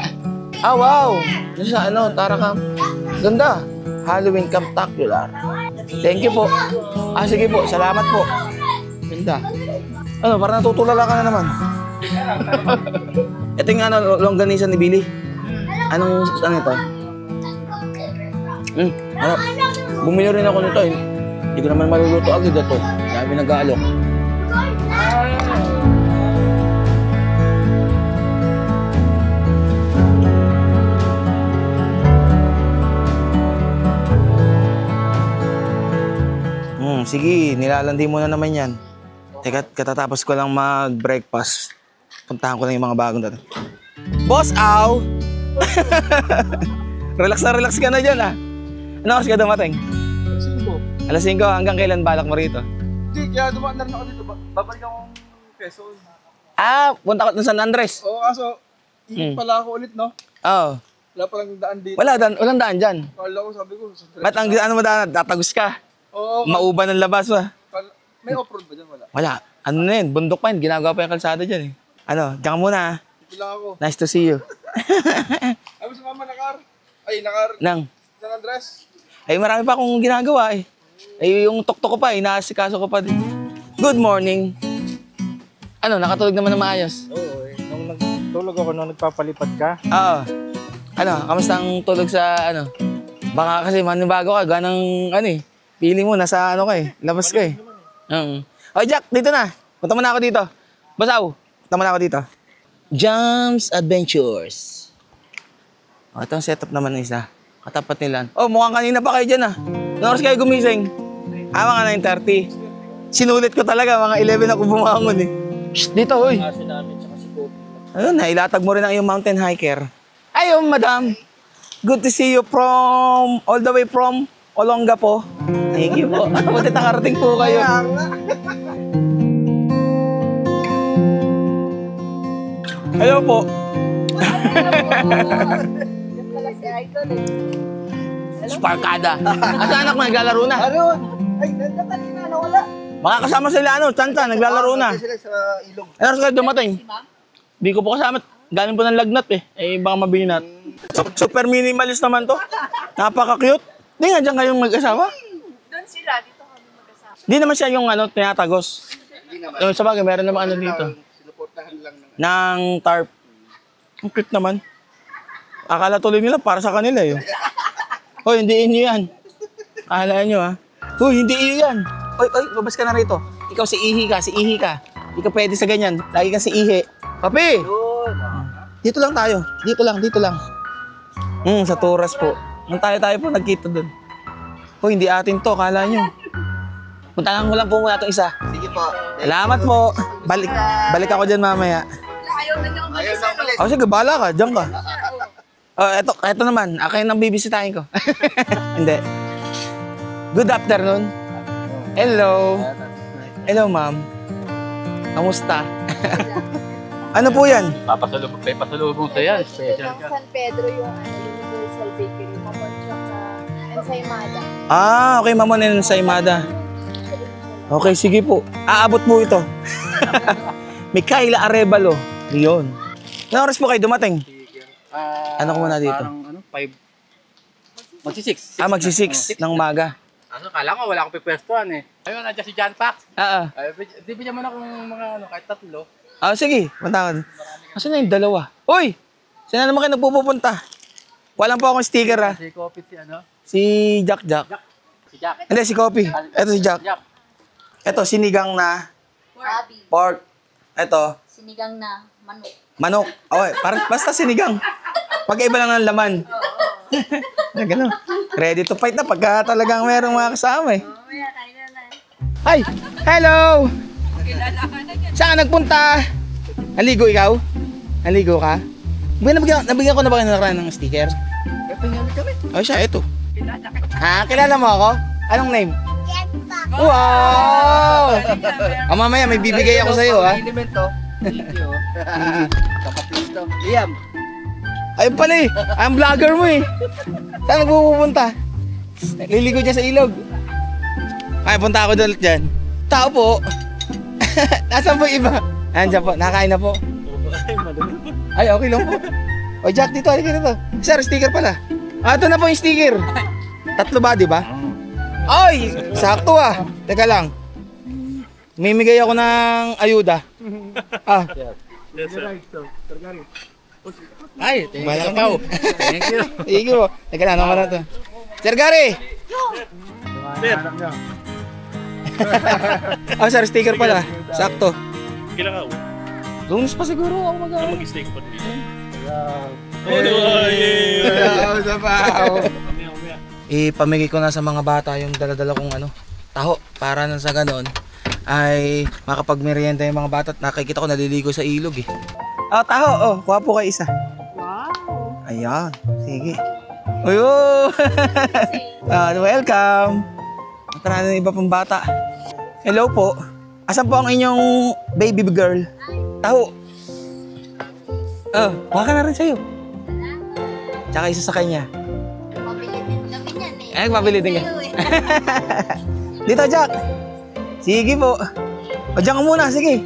Wow. Sa Taracam. Ganda. Halloween Camptacular. Thank you po. Sige po. Salamat po. Ganda. Parang natutulala ka na naman. Ito yung longganisa ni Billy. Ano ito? Bumili rin ako nito Hindi ko naman maluluto agad ito. Dami nag-aalok. Sige, nilalandi mo na naman yan. Teka, katatapos ko lang mag-breakfast. Puntahan ko lang yung mga bagong dating. Boss, aw! Relax ka na dyan, Ano oras ka dumating? 5. Alas 5, hanggang kailan balak mo rito? Hindi, kaya dumaan na rin ako dito. Babalik akong Quezon. Punta ko ng San Andres. Kaso, ikot pala ako ulit, no? Oo. Wala palang daan dito. Walang daan dyan. Kala ko, sabi ko. Ba't ang mo daan? Tatagos ka? Oo. Mauban ng labas ba? May off-road ba dyan? Wala. Wala. Bundok pa yun. Ginagawa pa yung kalsada dyan Diyan ka muna Dito lang ako. Nice to see you. Sabi sa mama, nakar. San Andres. Marami pa akong ginagawa yung tuktok ko pa inaasikaso ko pa din. Good morning. Nakatulog naman na maayos? Oo Nung nagtulog ako, nung nagpapalipad ka. Oo. Kamusta ang tulog sa Baka kasi manibago ka, ganang feeling mo nasa labas ka Jack, dito na. Punta mo na ako dito. Basaw, punta mo na ako dito. Jams Adventures. Itong setup naman isa. Katapat nila. Mukhang kanina pa kayo dyan Anong oras kayo gumising? Mga 9:30. Sinulit ko talaga, mga 11 ako bumangon Shh, dito Kasi namin, tsaka si Kobe. Nailatag mo rin ang iyong mountain hiker. Ayun, madam. Good to see you from, all the way from Olongapo. Thank you po. Buti nakarating po kayo. Hello po. Sparkada. Asa anak mo, naglalaro na? Aron! Ay, nandiyan kanina, nawala. Makakasama sila, Chan-chan, naglalaro na. Sila sa ilog. Ano oras kayo dumating? Di ko po kasama. Galing po ng lagnat eh. Eh, baka mabili natin. Super minimalist naman to. Napaka-cute. Di nga dyan kayong mag-asawa? Doon sila, dito kami mag-asawa. Di naman siya yung tinatagos. Yung sa bagay, meron naman dito. Sinuportahan lang Ng tarp. Ang cute naman. Akala tuloy nila para sa kanila yun. Hoy, hindi inyo yan. Akala nyo ha. Hoy, hindi iyo yan. Hoy, babas ka na rito. Ikaw si Ihi ka, Hindi ka pwede sa ganyan. Lagi kang si Ihi. Papi! Dito lang tayo. Dito lang. Sa Turas po. Nung tayo po, nagkita dun. Hoy, hindi atin to, kala nyo. Puntahan ko lang po muna itong isa. Sige po. Salamat po. Balik ako dyan mamaya. Ayaw na niyo umalis. Oh, sige, bahala ka. Diyan ka. Oh, eto naman. Akin ang bibisitahin ko. Hindi. Good afternoon. Hello. Hello, ma'am. Kamusta? Ano po yan? May pasalubong sa yan. Ito ng San Pedro yung Universal Bakery. Maponchok ensaymada. Ah, okay, ma'am. Ano sa Imada? Okay, sige po. Aabot mo ito. Micaela Arevalo. Yun. Anong oras po kayo dumating? Ano ko muna dito? Parang 5. Magsi-6. Magsi-6 ng maga. Kala ko wala akong pipwestuhan eh. Ayun, nandiyan si John Pax. Di bigyan mo na kung mga kahit 3. Sige. Punta ka. Asan na yung dalawa? Uy! Saan na naman kayo nagpupunta? Walang po akong sticker ha. Si Coffee Si Jack. Si Jack. Hindi, si Coffee. Ito si Jack. Ito, sinigang na pork. Ito, Sinigang na manok. manok. Okay, basta sinigang. Pagkaiba lang ng laman. Ganun. Ready to fight na pagka talagang merong mga kasama eh. Hi! Hello! Saan ka nagpunta? Naligo ikaw? Naligo ka? Nabigyan ko na ba kayo nakaraan ng sticker? Oh, siya, ito. Kilala mo ako? Anong name? Wow! Mamaya may bibigay ako sa'yo, ha? Thank you. Kapatid to. Liam. Ayun pala eh. Ang vlogger mo eh. Saan magpupunta? Liligo dyan sa ilog. Ay, punta ako doon dyan. Tao po. Nasaan po iba? Andiyan po. Nakakain na po. Ay, okay lang po. O Jack, dito. Halika dito. Sir, sticker pala. Ito na po yung sticker. 3 ba, di ba? Ay! Sakto ah. Teka lang. Mimigay ako ng ayuda. Ay, malaki pa. Thank you. Thank you. Teka lang, naman na to. Sir Gary! Sir. Sir, sticker pala. Sakto. Kailangan ako. Lunes pa siguro ako mag-aaral. Mag-stay ko pa dito. Ipamigay ko na sa mga bata yung dala-dala kong taho. Para na sa ganon ay makapagmerienda yung mga bata at nakikita ko naliligo sa ilog eh. Taho. Kuha po kayo isa. Wow. Ayan. Sige. Uyo! Welcome. Tara na iba pang bata. Hello po. Asan po ang inyong baby girl? Taho. Kuha ka na rin sa'yo. Tsaka isa sa kanya. Mabili din kami yan eh. Ay, mabili din ka. Sa'yo eh. Dito, Jack. Sige po. O, dyan ka muna. Sige.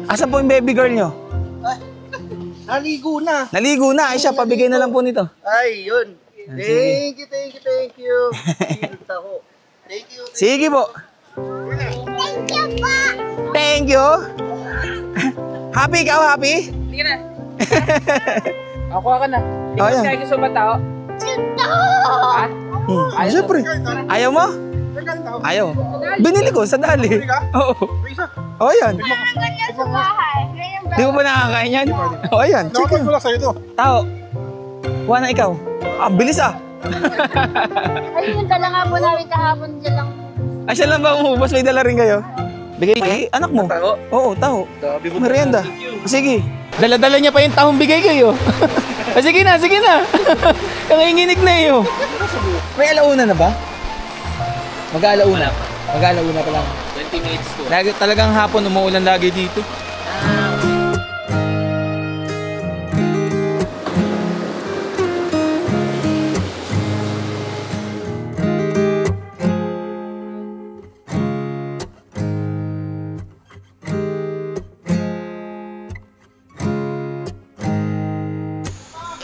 Asan po yung baby girl nyo? Naligo na. Naligo na. Ay siya, pabigay na lang po nito. Ay, yun. Sige. Thank you. Ako. Thank you. Sige po. Thank you. Happy ka? Happy? Hindi na. Ako ka na. Oh, yan. Ikaw gusto ba tao? Siyempre. Ayaw mo? Ayaw. Binili ko sa dali. Oo. Oh, yan. Parang ganyan sa bahay. Ganyan ba? Di mo ba nakakain yan? Oo, yan. Chicken. Wala sa'yo to. Tao. Kuha na ikaw. Bilis ah. Ay, yung dala nga po namin kahapon dyan lang. Siya lang ba umubos? May dala rin kayo? Bigay kay anak mo. Taho? Oo, taho. Sabi mo Merienda. Sige. Dala-dala niya pa yung tahong bigay kayo. Sige na, sige na. Nanginginig na iyo. May alauna na ba? Mag-aalauna. Mag-aalauna pa lang. 20 minutes to. Lagi, talagang hapon umuulan lagi dito.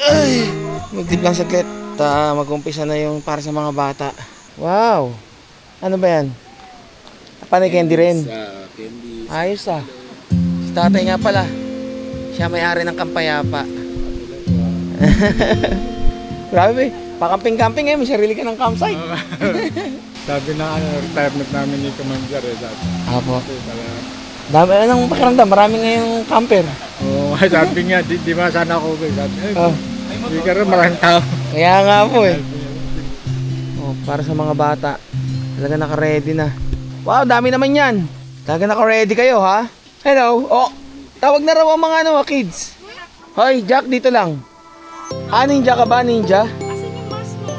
Ay, magdip lang saglit. Mag-umpisa na yung para sa mga bata. Wow! Ano ba yan? Panay candy rin. Candy. Ayos ah. Si tatay nga pala. Siya may-ari ng Kampayapa. Grabe, pakamping-camping eh. May sarili ka ng campsite. Sabi na retirement namin ni Commander eh. Sabi. Apo. Dami ng pakiramdam. Marami ngayong camper. Oo, sabi nga, di ba sana ako ba? Sabi, Oh. Hindi ka rin maraming tao. Kaya nga po eh. Oh, para sa mga bata. Talaga naka-ready na. Wow, dami naman yan. Talaga naka-ready kayo ha? Hello? Oh, tawag na raw ang mga kids. Hoy, Jack, dito lang. Ah, ninja ka ba? Ninja? Asan yung mask mo?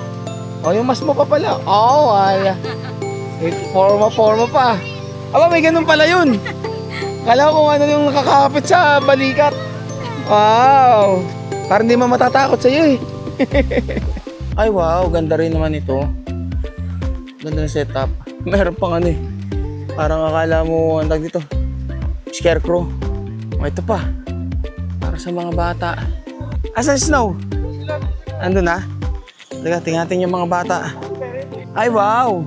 Oh, yung mas mo pa pala. Oo, ay. Forma pa. Aba, may ganun pala yun. Kala ko kung ano yung nakakapit sa balikat. Wow. Parang hindi man matatakot sa'yo eh. Ay, wow. Ganda rin naman ito. Ganda ng setup. Meron pang ano eh. Parang akala mo, ang tag dito, scarecrow. O, ito pa. Para sa mga bata. Asan Snow? Ando na? Teka, tingnan natin yung mga bata. Ay, wow!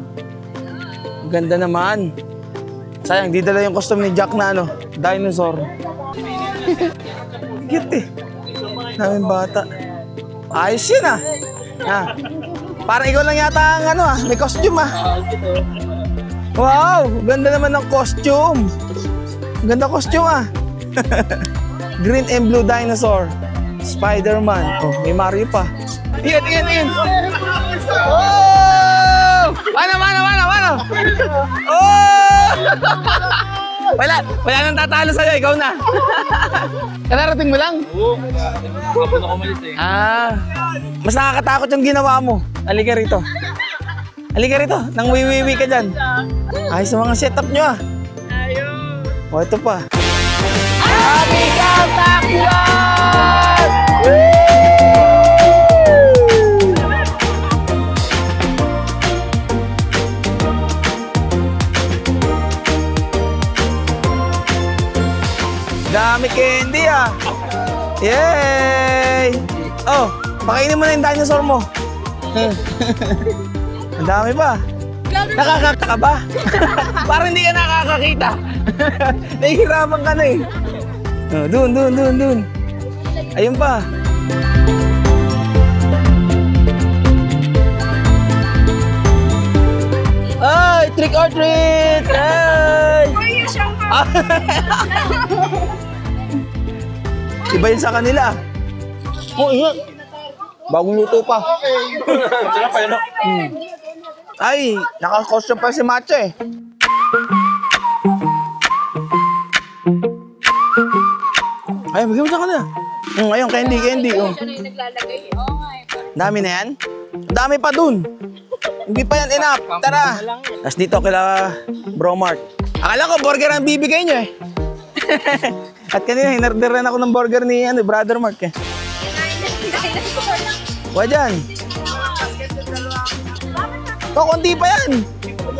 Ganda naman. Sayang, di dala yung costume ni Jack na ano, dinosaur. Cute eh. Daming bata. Ayos yun ah. Parang ikaw lang yata ang ano ah, may costume ah. Wow! Ganda naman ng costume. Ganda costume ah. Green and blue dinosaur. Spider-Man. Oh, may Mario pa. Iyan. Oh! Ano? Oh! Wala nang tatalo sa'yo. Ikaw na. Kararating mo lang? Oo. Kapag ako malis eh. Ah. Mas nakakatakot yung ginawa mo. Halika rito. Nang wiwiwi ka dyan. Ayos sa mga setup nyo ah. Ayun. O, ito pa. Happy Katakyan! Dami candy ah. Yay! Oh, pakainin mo na yung dinosaur mo. Ang dami pa. Nakakakita ka ba? Parang hindi ka nakakakita. Nahihirapan ka na eh. Oh, dun. Ayun pa. Ay, trick or treat! Ay! Iba yun sa kanila. Oh, iya. Bagong luto pa. Ay, naka-costume pa si Macha eh. Ay, bigyan mo sa kanila. Ayun, candy. Oh. Siya na yung naglalagay eh. Oo nga eh. Dami na yan? Dami pa dun. Hindi pa yan enough. Tara. Tapos dito kila Bro Mark. Akala ko burger ang bibigay niyo eh. At kanina, hinorder rin ako ng burger ni Brother Mark eh. Kuha dyan. Ito, konti pa yan.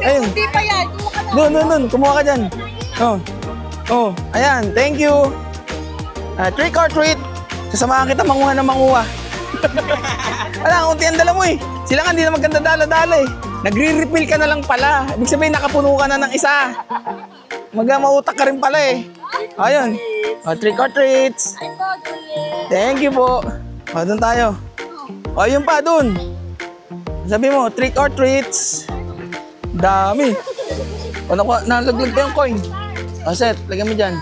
Ayun. Hindi pa yan. Doon. Kumuha ka dyan. Oh, ayan. Thank you. Trick or treat. Sasamahan kita manguha ng manguha. Wala, konti ang dala mo eh. Sila nga, hindi na maganda dala-dala eh. Nagre-refill ka na lang pala. Ibig sabihin, nakapuno ka na ng isa. Mautak ka rin pala eh. Ayun. Trick or treats. Thank you po. Doon tayo. Ayun pa, doon. Sabi mo, trick or treats. Dami. Nalaglag pa yung coin. Set, lagyan mo dyan.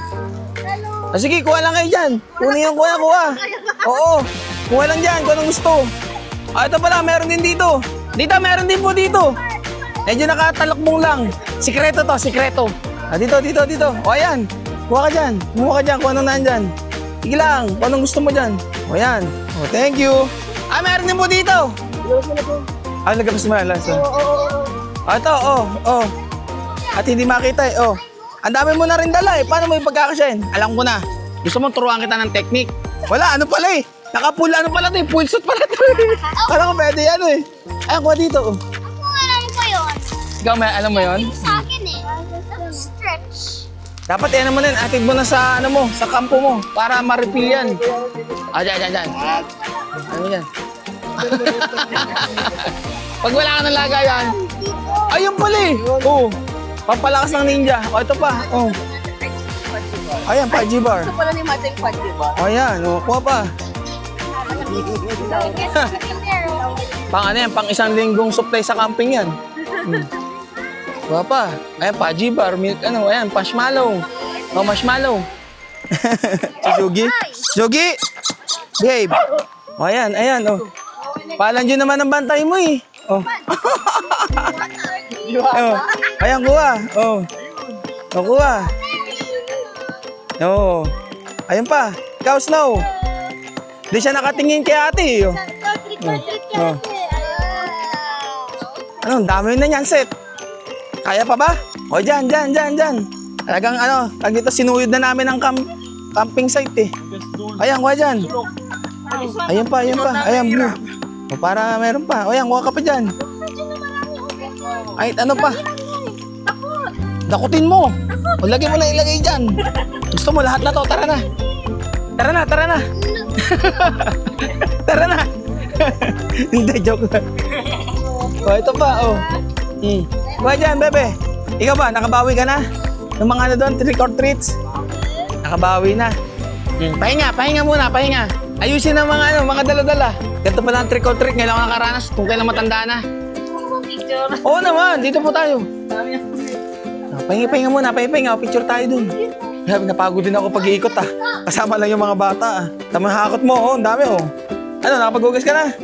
Sige, kuha lang kayo dyan. Kunin yung kuha. Oo. Kuha lang dyan, kung anong gusto. Ito pala, meron din dito. Meron din po dito. Medyo nakatalakbong lang. Sikreto to, sikreto. Dito. O, ayan. Kuha ka dyan. Kumuha ka dyan kung anong nandyan. Sige lang, kung anong gusto mo dyan. O, ayan. O, thank you. Meron din po dito. Lagabas mo yan. Ito, At hindi makita eh. Ang dami mo na rin dala eh. Paano mo ipagkakasyahin? Alam ko na. Gusto mong turuan kita ng technique. Wala, ano pala eh. Naka-full ano pala ito eh. Full suit pala ito eh. Kala ko pwede yan eh. Ayan, kuha dito. Ako alam ko yun. Ikaw, alam mo yun? Sa akin eh. Stretch. Dapat yan mo din. Atid mo na sa ano mo, sa kampo mo. Para ma-refill yan. Dyan. Ano yan? Pag wala ka ng lagayan. Ayun pala eh. Pampalakas ng ninja. Ito pa. Ayan, 5G bar. Ito pala ni Mate yung 5G bar. Ayan, kuha pa. Pang ano yan, pang isang linggong supply sa camping yan. Kuha pa. Ayan, 5G bar, milk, ayan, marshmallow. Marshmallow. Si Jogi. Babe. Ayan. Palan dyan naman ang bantay mo eh. Ayan, kuha. Kuha. Ayun pa. Ikaw, Snow. Di siya nakatingin kay ate. Ang dami na yan, set. Kaya pa ba? Dyan. Talagang dito sinuyod na namin ang camping site eh. Ayan, kuha dyan. Ayan pa. Ayan, blue. Para meron pa. Ayan, kuha ka pa dyan. Ay, ano pa? Dakutin mo. Lagay mo na ilagay dyan. Gusto mo lahat na to. Tara na. Tara na. Hindi, joke lang. Ito pa, Kuha dyan, bebe. Ikaw ba, nakabawi ka na? Yung mga doon, trick or treats? Nakabawi na. Pahinga muna. Ayusin ang mga dala-dala. Ganito pala ang trick or treat. Ngayon ako nakaranas kung kailan matanda na. Oo naman, dito po tayo. Pahinga muna. Picture tayo dun. Grabe, napagod din ako pag-iikot Kasama lang yung mga bata Tamang hakot mo, ang dami nakapag-ugas ka na?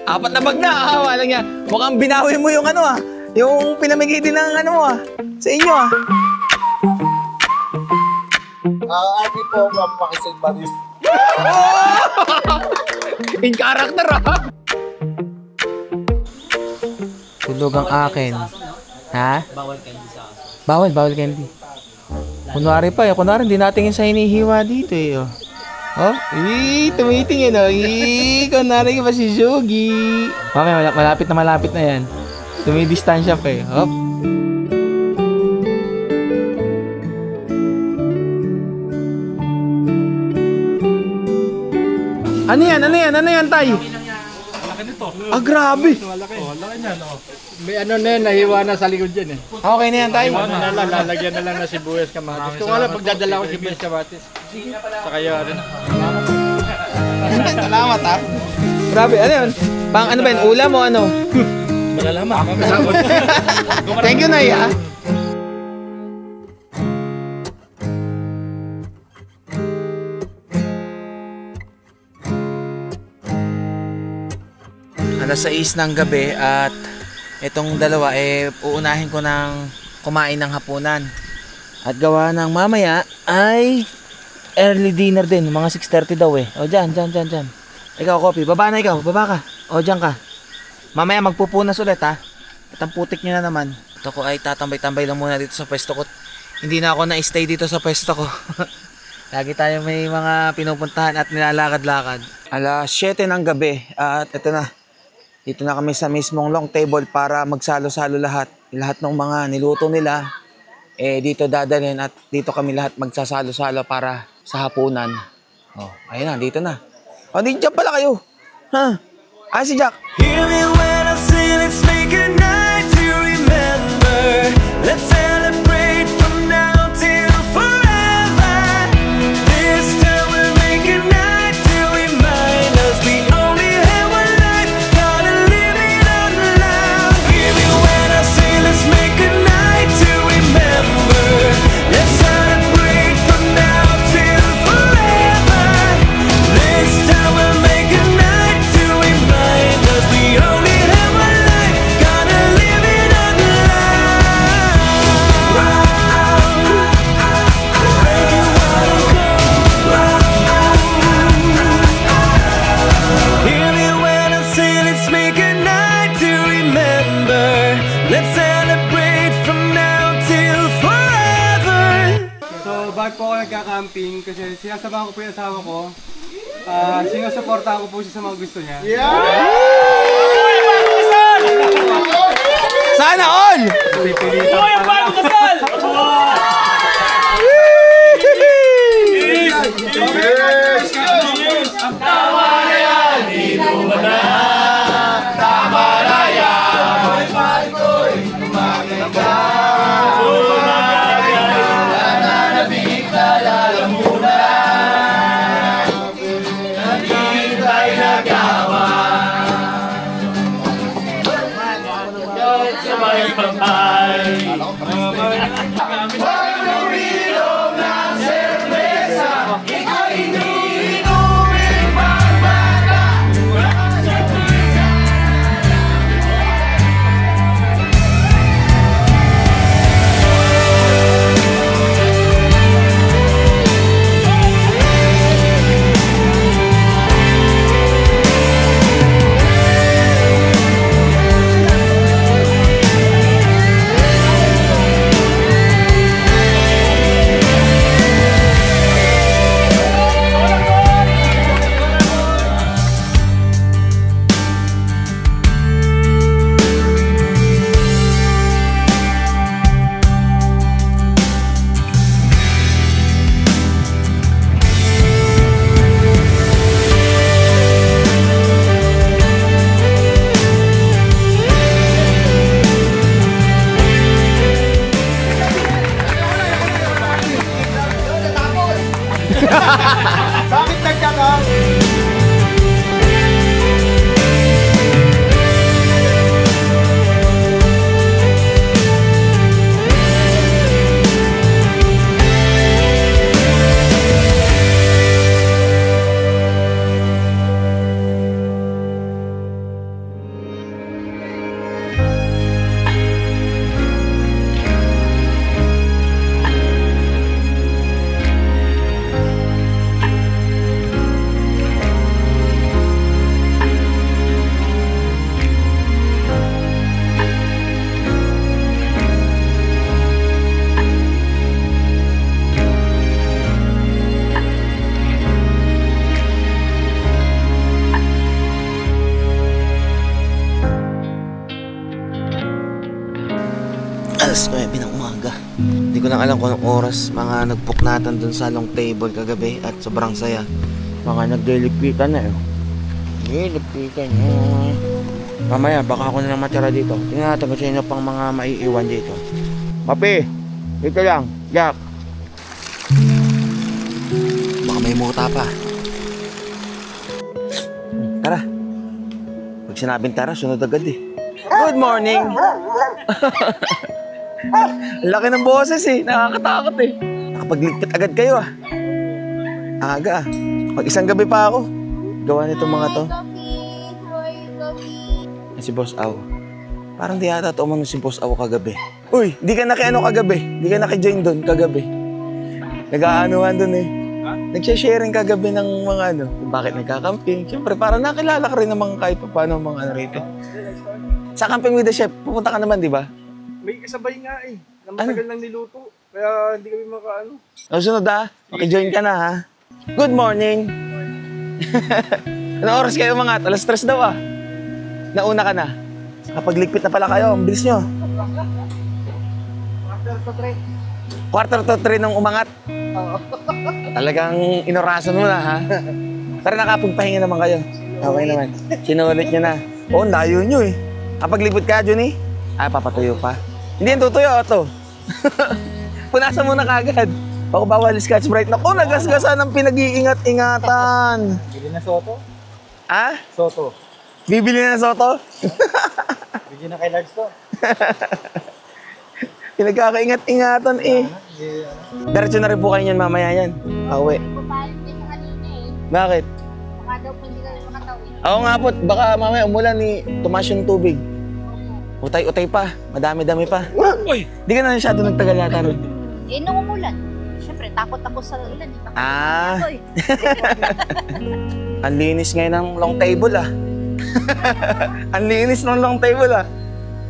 Apat na bag na. Wala nga. Mukhang binawi mo yung yung pinamigay din ng sa inyo Ate po, Ma'am Maris. In character Tulog ang akin. Ha? Bawal candy. Kunwari hindi natin sa hinihiwa dito tumitingin kunwari pa si Jogi. Okay, malapit na yan. Tumidistansya pa Ano yan, Tay? Grabe. Laki niyan, May nahiwa na sa likod dyan Okay na yan, Tay. Lalagyan na lang na sibuyas kamatis. Kung pagdadala ko sibuyas kamatis. Sa kayo, Salamat, Grabe, ano yun? Pang ba yun? Ulam o ano? Malalaman. Thank you, Nay, Alas 6 ng gabi at itong dalawa uunahin ko ng kumain ng hapunan. At gawa ng mamaya ay early dinner din, mga 6:30 daw Dyan. Ikaw, Kopi, baba ka. Dyan ka. Mamaya magpupunas ulit At ang putik nyo na naman. Ito ko ay tatambay-tambay lang muna dito sa pwesto ko. Hindi na ako na-stay dito sa pwesto ko. Lagi tayo may mga pinupuntahan at nilalakad-lakad. Alas 7 ng gabi at ito na. Dito na kami sa mismong long table para magsalo-salo lahat. Lahat ng mga niluto nila, dito dadalhin at dito kami lahat magsasalo-salo para sa hapunan. Ayun na, dito na. Dito pala kayo. Si Jack. Hear me when I say let's make a night to remember. Let's celebrate from now till forever. This time we'll make a night to remind us we only have one life, gotta live it out loud. Hear me when I say let's make a night to remember. Let's celebrate from now till forever. This time we'll make a night to remind us we only camping kasi sinasamahan ko po yung asawa ko. Sinusuportahan ko po siya sa mga gusto niya. Sana all! Uy, ang bagong kasal! Tama na yan! Inuman na! Tama na yan! Ko'y tumakin ka! Nananabig na lalamunan! Hindi tayo nagawa! Sa may pangay! Pag-uwinom ng serbesa, ika'y iniinumin magmana. Bakit nagkakaroon? Alas 9 ng umaga. Hindi ko lang alam kung anong oras. Mga nagpuknatan dun sa long table kagabi at sobrang saya. Mga nagdilipitan na Nagdilipitan Mamaya, baka ako na lang matira dito. Tingnan natin kung sino pang mga maiiwan dito. Papi! Dito lang, Jack. Baka may muta pa. Tara. Pag sinabing tara, sunod agad eh. Good morning! Laki ng boses eh, nakakatakot eh. Nakapagligpit agad kayo ah. Aga ah. Pag isang gabi pa ako. Gawa nitong mga to. Si Boss Aw. Parang di ata ito umano si Boss Aw kagabi. Uy, di ka na kay-ano kagabi. Di ka na kay-join doon kagabi. Nag-aanuhan doon eh. Nagsha-sharing kagabi ng mga ano. Bakit nagkakamping. Siyempre, parang nakilala ka rin ng mga kahit pa paano mga ano rito. Sa Camping with the Chef, pupunta ka naman, di ba? May kasabay nga eh. Na matagal lang niluto. Kaya hindi kami makaano. Sunod ah. Maki-join ka na ha. Good morning. Anong oras kayo mga? Alas 3 daw ah. Nauna ka na. Kapag ligpit na pala kayo, ang bilis nyo. Quarter to 3 nung umangat. Talagang inorasan mo na ha. Pero nakapagpahinga naman kayo. Okay naman. Sinulit nyo na. Oo, layo nyo eh. Kapag ligpit ka, Johnny, papatuyo pa. Hindi yan tutuyo, Otto. Punasan mo na kagad. Ako bawal Scotch Brite. Naku, nagasgasan ng pinag-iingat-ingatan. Bili na soto? Ha? Soto. Bibili na ng soto? Bili na kay Large to. Pinagkakaingat-ingatan eh. Diretso na rin po kayo yan mamaya yan. Pauwi. Papalit din sa kanina eh. Bakit? Baka daw po hindi kami makatawid. Ako nga po, baka mamaya umulan ni tumas yung tubig. Utay-utay pa. Madami-dami pa. Uy! Di ka na masyado nagtagal yata ron. Eh, nung umulan. Siyempre, takot ako sa ulan. Ang linis ngayon ng long table ah. Ang linis ng long table ah.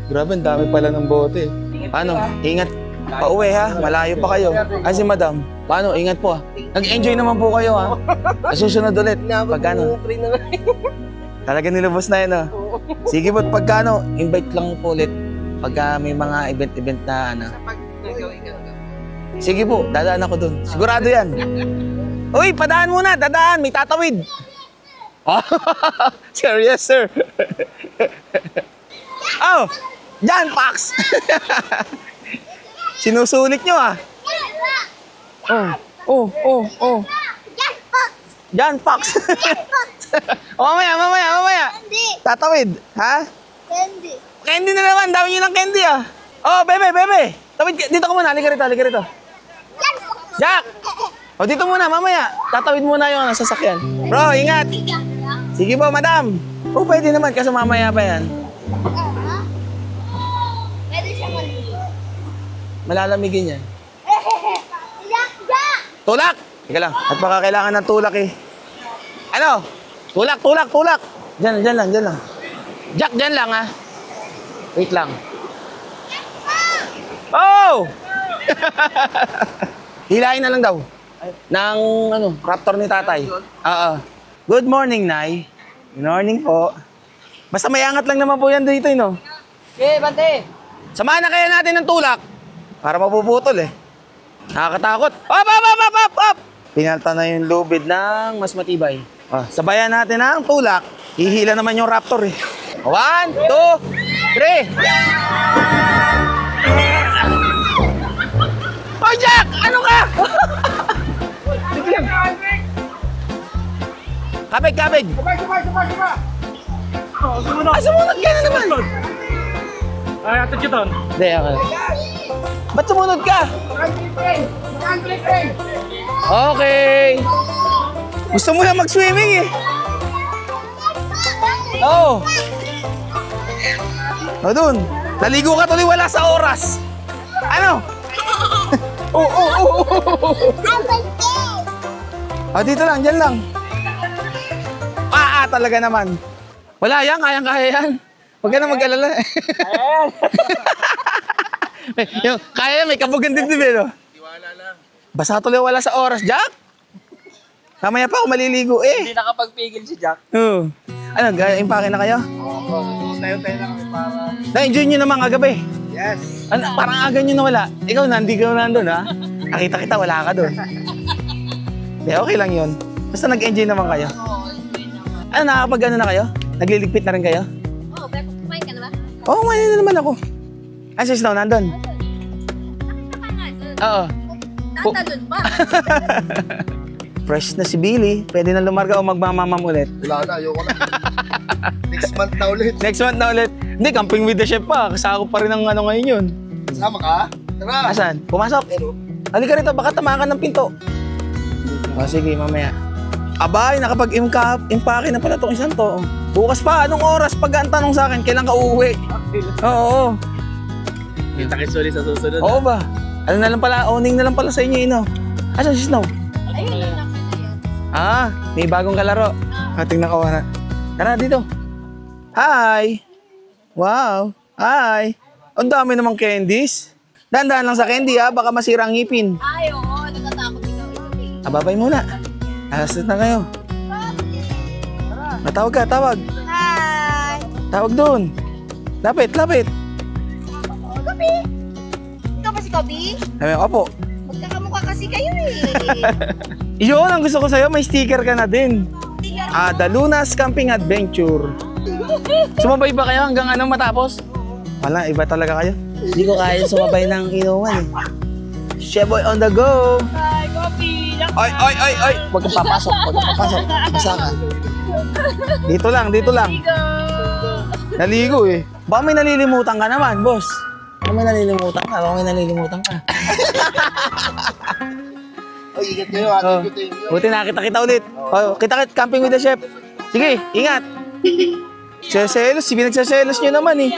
Grabe, ang dami pala ng bote. Paano? Ingat. Pauwi ha, malayo pa kayo. Ay si madam, paano? Ingat po ha. Nag-enjoy naman po kayo ha. Susunod ulit. Pagkano? Talaga nilabas na yun ha. Sige po, pagkano? Invite lang po ulit. Pagka may mga event-event na ano. Sige po, dadaan ako dun. Sigurado yan. Uy, padaan muna, dadaan. May tatawid. Sir, yes sir. Oh, John Pax. Sinusulit nyo ah. Oh. John Pax. Mamaya. Candy. Tatawid, ha? Candy. Candy na naman, dami nyo ng candy ah. Oh, bebe. Tawid, dito ka muna, halika rito. Jack! O dito muna, mamaya. Tatawid muna yung sasakyan. Bro, ingat. Sige po, madam. Oh, pwede naman, kasi mamaya pa yan. Pwede siya maligo. Malalamigin yan. Jack! Tulak! Teka lang, at baka kailangan ng tulak eh. Ano? Tulak! Diyan lang. Jack, diyan lang ha. Wait lang. Oh! Hilahin na lang daw. Ng raptor ni tatay. Good morning, Nay. Good morning po. Basta may angat lang naman po yan dito, no? Okay, bante. Samahan na kaya natin ng tulak. Para mapuputol eh. Nakakatakot. Op! Pinalta na yung lubid ng mas matibay. Sabayan natin ang tulak. Hihila naman yung raptor eh. 1, 2, 3. Oh, Jack! Ano ka? Sige lang. Kabig! Sumunod ka na naman! Ay, atid yun. Hindi, ako. Ba't sumunod ka? Okay. Gusto mo lang mag-swimming eh. Oo. O dun. Naligo ka tuloy, wala sa oras. Ano? Dito lang, dyan lang. Talaga naman. Wala yan, kayang-kaya yan. Huwag ka na mag-alala. Kaya yan, may kabugan dibdib eh, no? Tiwala lang. Basta tuloy wala sa oras, Jack. Mamaya pa ako maliligo eh. Hindi nakapagpigil si Jack. Oo. Ano, impake na kayo? Tayo na kami para... Na-enjoy nyo naman kagabi. Yes. Parang aga nyo nawala. Ikaw hindi ka nandun ha. Nakita kita, wala ka dun. Hindi, okay lang yun. Basta nag-enjoy naman kayo. Ano, nakakapag na kayo? Nagliligpit na rin kayo? Oo, pero kumain ka na ba? Oo, kumain na naman ako. Ay, si Snow, nandun? Nakita ka nga dun. Oo. Tatalon pa. Fresh na si Billy. Pwede na lumarga o magmamamam ulit. Wala na, ayoko na. Next month na ulit. Next month na ulit. Hindi, camping with the chef pa. Kasako pa rin ang ngayon yun. Sama ka? Tara. Asan? Pumasok? Halika rito, baka tamakan ng pinto. Sige, mamaya. Abay, nakapag-impake na pala itong isang to. Bukas pa, anong oras? Pag ang tanong sa akin, kailan ka uuwi? Oo. Kita kayo sulit sa susunod. Oo ba? Ano na lang pala, owning na lang pala sa inyo, Ino. Asan si Snow? Ayun lang yan. May bagong kalaro. Tingnan ko na. Tara, dito. Hi! Wow! Hi! Ang dami namang candies. Dahan-dahan lang sa candy baka masira ang ngipin. Ay, oo. Natatakot ikaw ito. Babay muna. Alas na kayo. Matawag ka, tawag. Hi! Tawag doon. Lapit. Kopi! Ikaw ba si Kopi? Sabi ko, opo. Magkakamukha kasi kayo eh. Iyon, ang gusto ko sa'yo, may sticker ka na din. The Lunas Camping Adventure. Sumabay ba kayo hanggang matapos? Wala, iba talaga kayo. Hindi ko kaya sumabay ng inuman eh. Sheboy on the go! Hi, Kopi! Ay! Huwag kang papasok. Basa ka. Dito lang. Naligo eh. Baka may nalilimutan ka naman, boss. Baka may nalilimutan ka. Ingat kayo ha. Thank you. Buti nakita kita ulit. Kita camping with the chef. Sige, ingat. Selos, pinagsaselos nyo naman eh.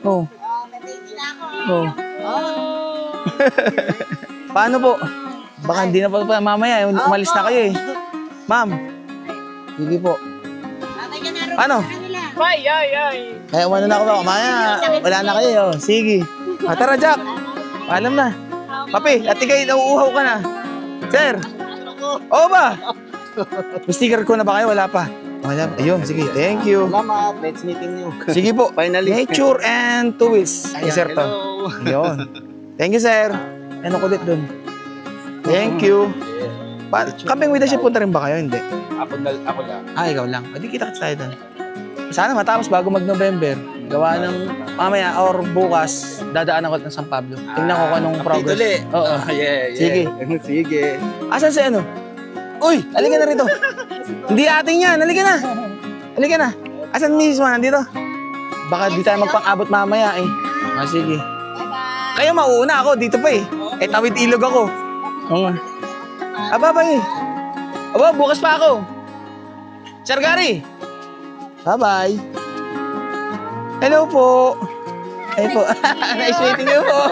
Oh. Paano po? Baka hindi na pa mamaya, umalis na kayo eh. Ma'am. Sige po. Ano? Ay. Kaya umano na ako ba? Mamaya, wala na kayo. Sige. Tara, Jack. Paalam na. Papi, at ikay nauuhaw ka na. Sir. Oo ba? May sticker ko na ba kayo? Wala pa. Wala. Ayun, sige. Thank you. Salamat. Let's meeting you. Sige po. Finally. Nature and two wheels. Ay, sir to. Hello. Ayun. Thank you, sir. Ano kulit dun? Thank you. Camping with the ship punta rin ba kayo? Hindi. Ako lang. Ikaw lang. Hindi kita tayo dun. Sana matapos bago mag-November. Gawa ng mamaya or bukas, dadaan ako ng San Pablo. Tingnan ko kung anong progress. Oo. Yeah. Sige. Sige. Asan si ano? Uy, halika na rito. Hindi ating yan. Halika na. Halika na. Asan mismo? Nandito? Baka di tayo magpang-abot mamaya eh. Sige. Kayo mauuna ako. Dito pa eh. Tawid ilog ako. Oo nga. Bye-bye. Bukas pa ako. Sir Gary. Bye-bye. Hello po. Hey po. Nice meeting you po.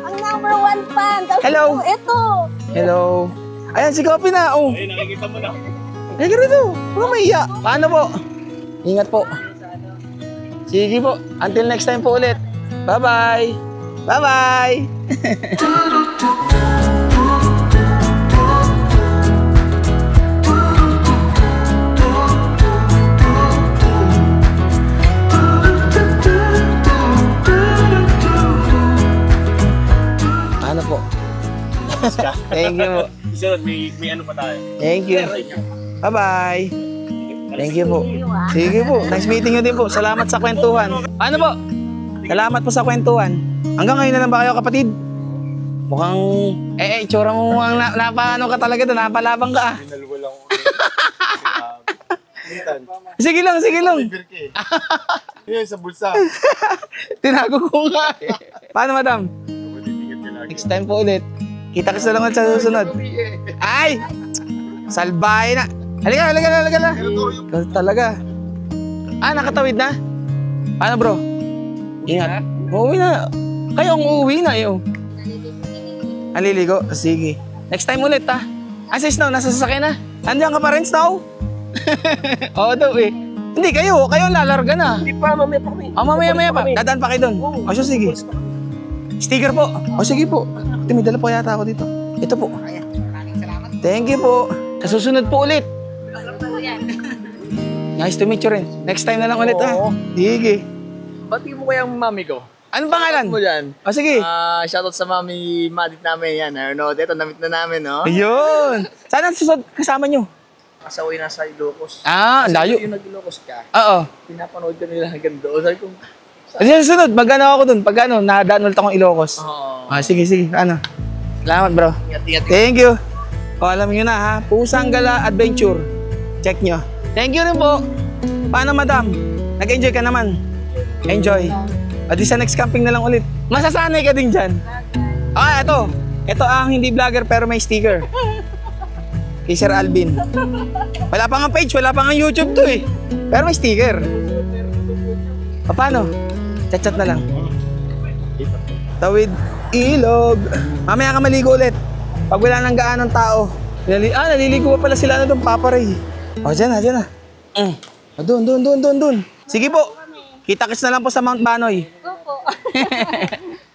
Ang number 1 fan. Hello. Ito. Hello. Ayan, si Kopi na. Oh. Ay, nakikita mo na. Halika rito. Huwag maiya. Paano po? Ingat po. Sige po. Until next time po ulit. Bye-bye. Bye-bye. Ano po? Thank you po. Isunod, may ano pa tayo. Thank you. Bye-bye. Thank you po. Sige po. Nice meeting you din po. Salamat sa kwentuhan. Ano po? Salamat po sa kwentuhan. Hanggang ngayon na lang ba kayo, kapatid? Mukhang, itsura mo ang napaano ka talaga doon. Napalabang ka ah. Pinalwa lang ako. Sige lang, sige lang. Yun, sa bulsa. Tinago ko nga eh. Paano, madam? Next time po ulit. Kita ka sa langon sa susunod. Ay! Salbahe na. Halika na. Ikaw talaga. Nakatawid na? Paano bro? Ingat. Uuwi na. Kayo ang uuwi na yun. Aliligo? Sige. Next time ulit ha. Si Snow, nasa sasakyan na. Andiyan ka pa rin, Snow? Oo daw eh. Hindi, kayo ang lalarga na. Hindi pa, mamaya pa kami. Mamaya pa. Dadaan pa kayo doon. Sige. Sticker po. Sige po. May dala po yata ako dito. Ito po. Thank you po. Sa susunod po ulit. Nice to meet you rin. Next time na lang ulit ha. Sige. Bati mo kaya ang mami ko? Anong pangalan? Mo dyan. Sige. Shoutout sa mami Madit namin yan. Dito, namit na namin, no? Ayun. Sana susunod kasama nyo. Kasaway na sa Ilocos. Layo. Yung nag-Ilocos ka, Oo. pinapanood ka nila hanggang doon. Sabi ko, Sa susunod, mag-ano ako dun. Pag nadaan ulit akong Ilocos. Sige. Ano? Salamat bro. ingat-ingat. Thank you. Alam nyo na ha. Pusang Gala Adventure. Check nyo. Thank you rin po. Paano madam? Nag-enjoy ka naman? Enjoy. At sa next camping na lang ulit. Masasanay ka din dyan. Ito. Ito ang hindi vlogger pero may sticker. Kay Sir Alvin. Wala pa nga page, wala pa nga YouTube to eh. Pero may sticker. Paano? Chat-chat na lang. Tawid ilog. Mamaya ka maligo ulit. Pag wala nang gaanong tao. Naliligo pa pala sila na doon, Papa Ray. Dyan na. Doon. Sige po. Kita-kits na lang po sa Mount Banoy. Opo.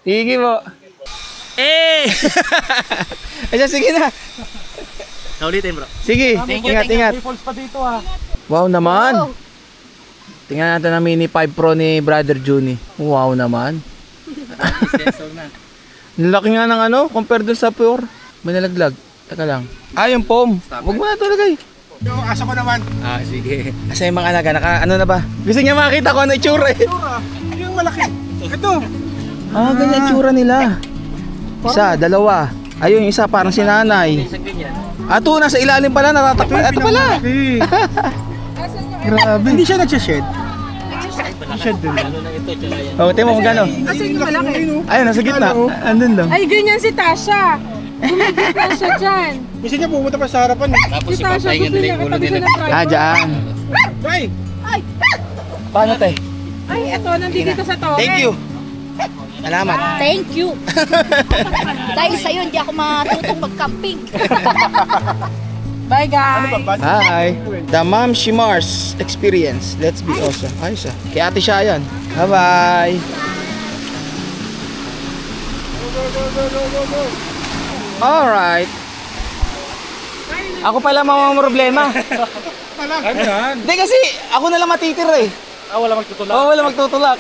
Sige po. Sige na. Naulitin, bro. Sige, ingat. May falls pa dito ha. Wow naman. Tingnan natin ang Mini 5 Pro ni Brother Juni. Wow naman. Laki nga ng compare dun sa Pure. May nalaglag. Teka lang. Yung foam. Huwag mo na ito lagay. Yung asa ko naman. Sige. Asa yung mga alaga? Ano na ba? Gusto niya makita ko ano itsura eh. Yung malaki. Ito. Ganyan itsura nila. Isa, dalawa. Ayun, yung isa parang si nanay. Ito, nasa ilalim pala, natatakpi. Ito pala. Grabe. Hindi siya nagsashed. Shed din. Tingnan mo magkano. Kasi yung malaki. Ayun, nasa gitna. Andun lang. Ay, ganyan si Tasha. Bumibig na siya dyan. Gusto niya pumunta pa sa harapan eh. Tapos Si Tasha gusto niya katabi siya ng driver. Dyan. Ay! Paano, te? Ay, eto, nandito sa token. Thank you. Salamat. Thank you. Dahil sa'yo, hindi ako matutong mag-camping. Bye, guys. Hi. The Ma'am Shimars Experience. Let's be awesome. Ayos ah. Kay Ate Shayan. Bye-bye. Alright. Ako pala mga problema. Ano yan? Hindi kasi ako na lang matitira eh. Wala magtutulak. Oo, wala magtutulak.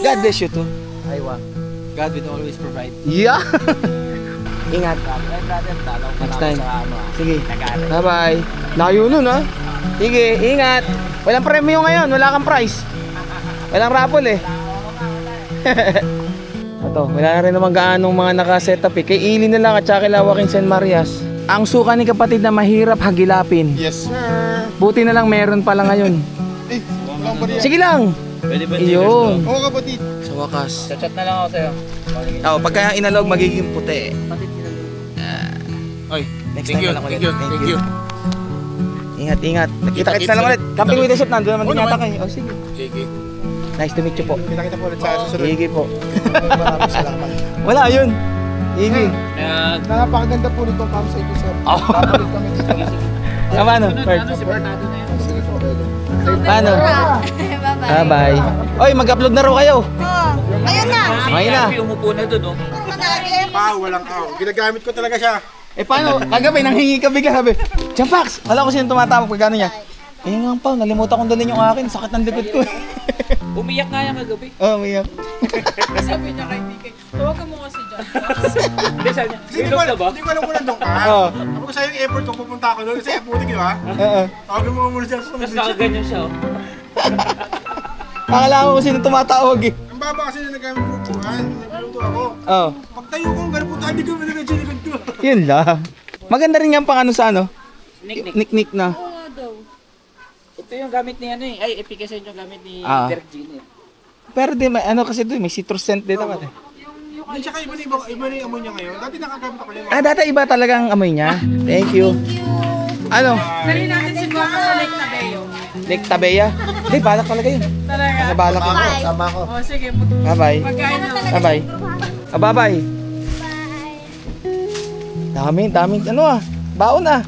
God bless you too. Aywa. God will always provide. Yeah. Ingat. Next time. Sige. Bye-bye. Layo nun ha. Sige, ingat. Walang premyo ngayon. Wala kang prize. Walang raffle eh. Ito, wala na rin naman gaanong mga nakasetup eh. Kay Ili na lang at saka kay Lawaking San Marias. Ang suka ni kapatid na mahirap hagilapin. Yes, sir. Buti na lang meron pala ngayon. Eh, walang ba niya? Sige lang. Pwede ba Iyon. Oo, kapatid. Sa wakas. Chat na lang ako sa'yo. Oh, pagka inalog magiging puti. Oy, next Thank time you, na lang ulit. thank you. Ingat, ingat. Nakita-kita na lang ulit. Camping with the shop, nandun naman din yata kayo. Oh, sige. Sige. Nice to meet you po. Kita-kita po ulit sa susunod. Sige po. Maraming salamat. Wala, yun. Sige. Napakaganda po nitong campsite ko, sir. Oh. Babalik kami dito. Paano? Bert? Sige po. Paano? Bye-bye. Bye-bye. Oy, mag-upload na raw kayo. Oh, ayun na. Ngayon na. Umupo na doon, oh. Walang aw. Ginagamit ko talaga siya. Eh paano? Kagabi, nanghingi ka bigla. Sabi, Jampax, wala ko sino tumatawag pag gano'n niya. Eh nga pa, nalimutan kong dalhin yung akin. Sakit ng likod ko. Umiyak nga yan kagabi. Oh, umiyak. Sabi niya kay DK, tawagan mo kasi dyan. Hindi, sabi niya, Hindi ko alam kung nandun ka. Oo. Ako sa'yo yung effort kung pupunta ako doon. Kasi puti ka ba? Oo. Tawagan mo muna siya. mas nakaganyan siya, oh. Akala ko sino tumatawag eh. Ang baba kasi na nagamit ko upuan. Nagluto ako. Oo. Pagtayo ko, gano'n po tayo. Hindi ko managay siya likod ko. Yun lang. Maganda rin yan pang ano sa ano? Nick. Nick na. Oo daw. Ito yung gamit ni ano eh. Ay, efficacy yung gamit ni Ah. Derek Gino eh. Pero di may ano kasi doon, may citrus scent din naman eh. Hindi siya iba na yung amoy niya ngayon. Dati nakagamit ako yun. Ah, dati iba talagang amoy niya. Thank you. Ano? Dali natin si Coco sa Lake Tabeo. Lake Tabea? Hindi, balak talaga yun. Talaga. Nasa balak yun. Sama ko. O sige, Bye-bye. pagkain na. Bye-bye. Ah, bye-bye. Daming, ano ah. Baon ah.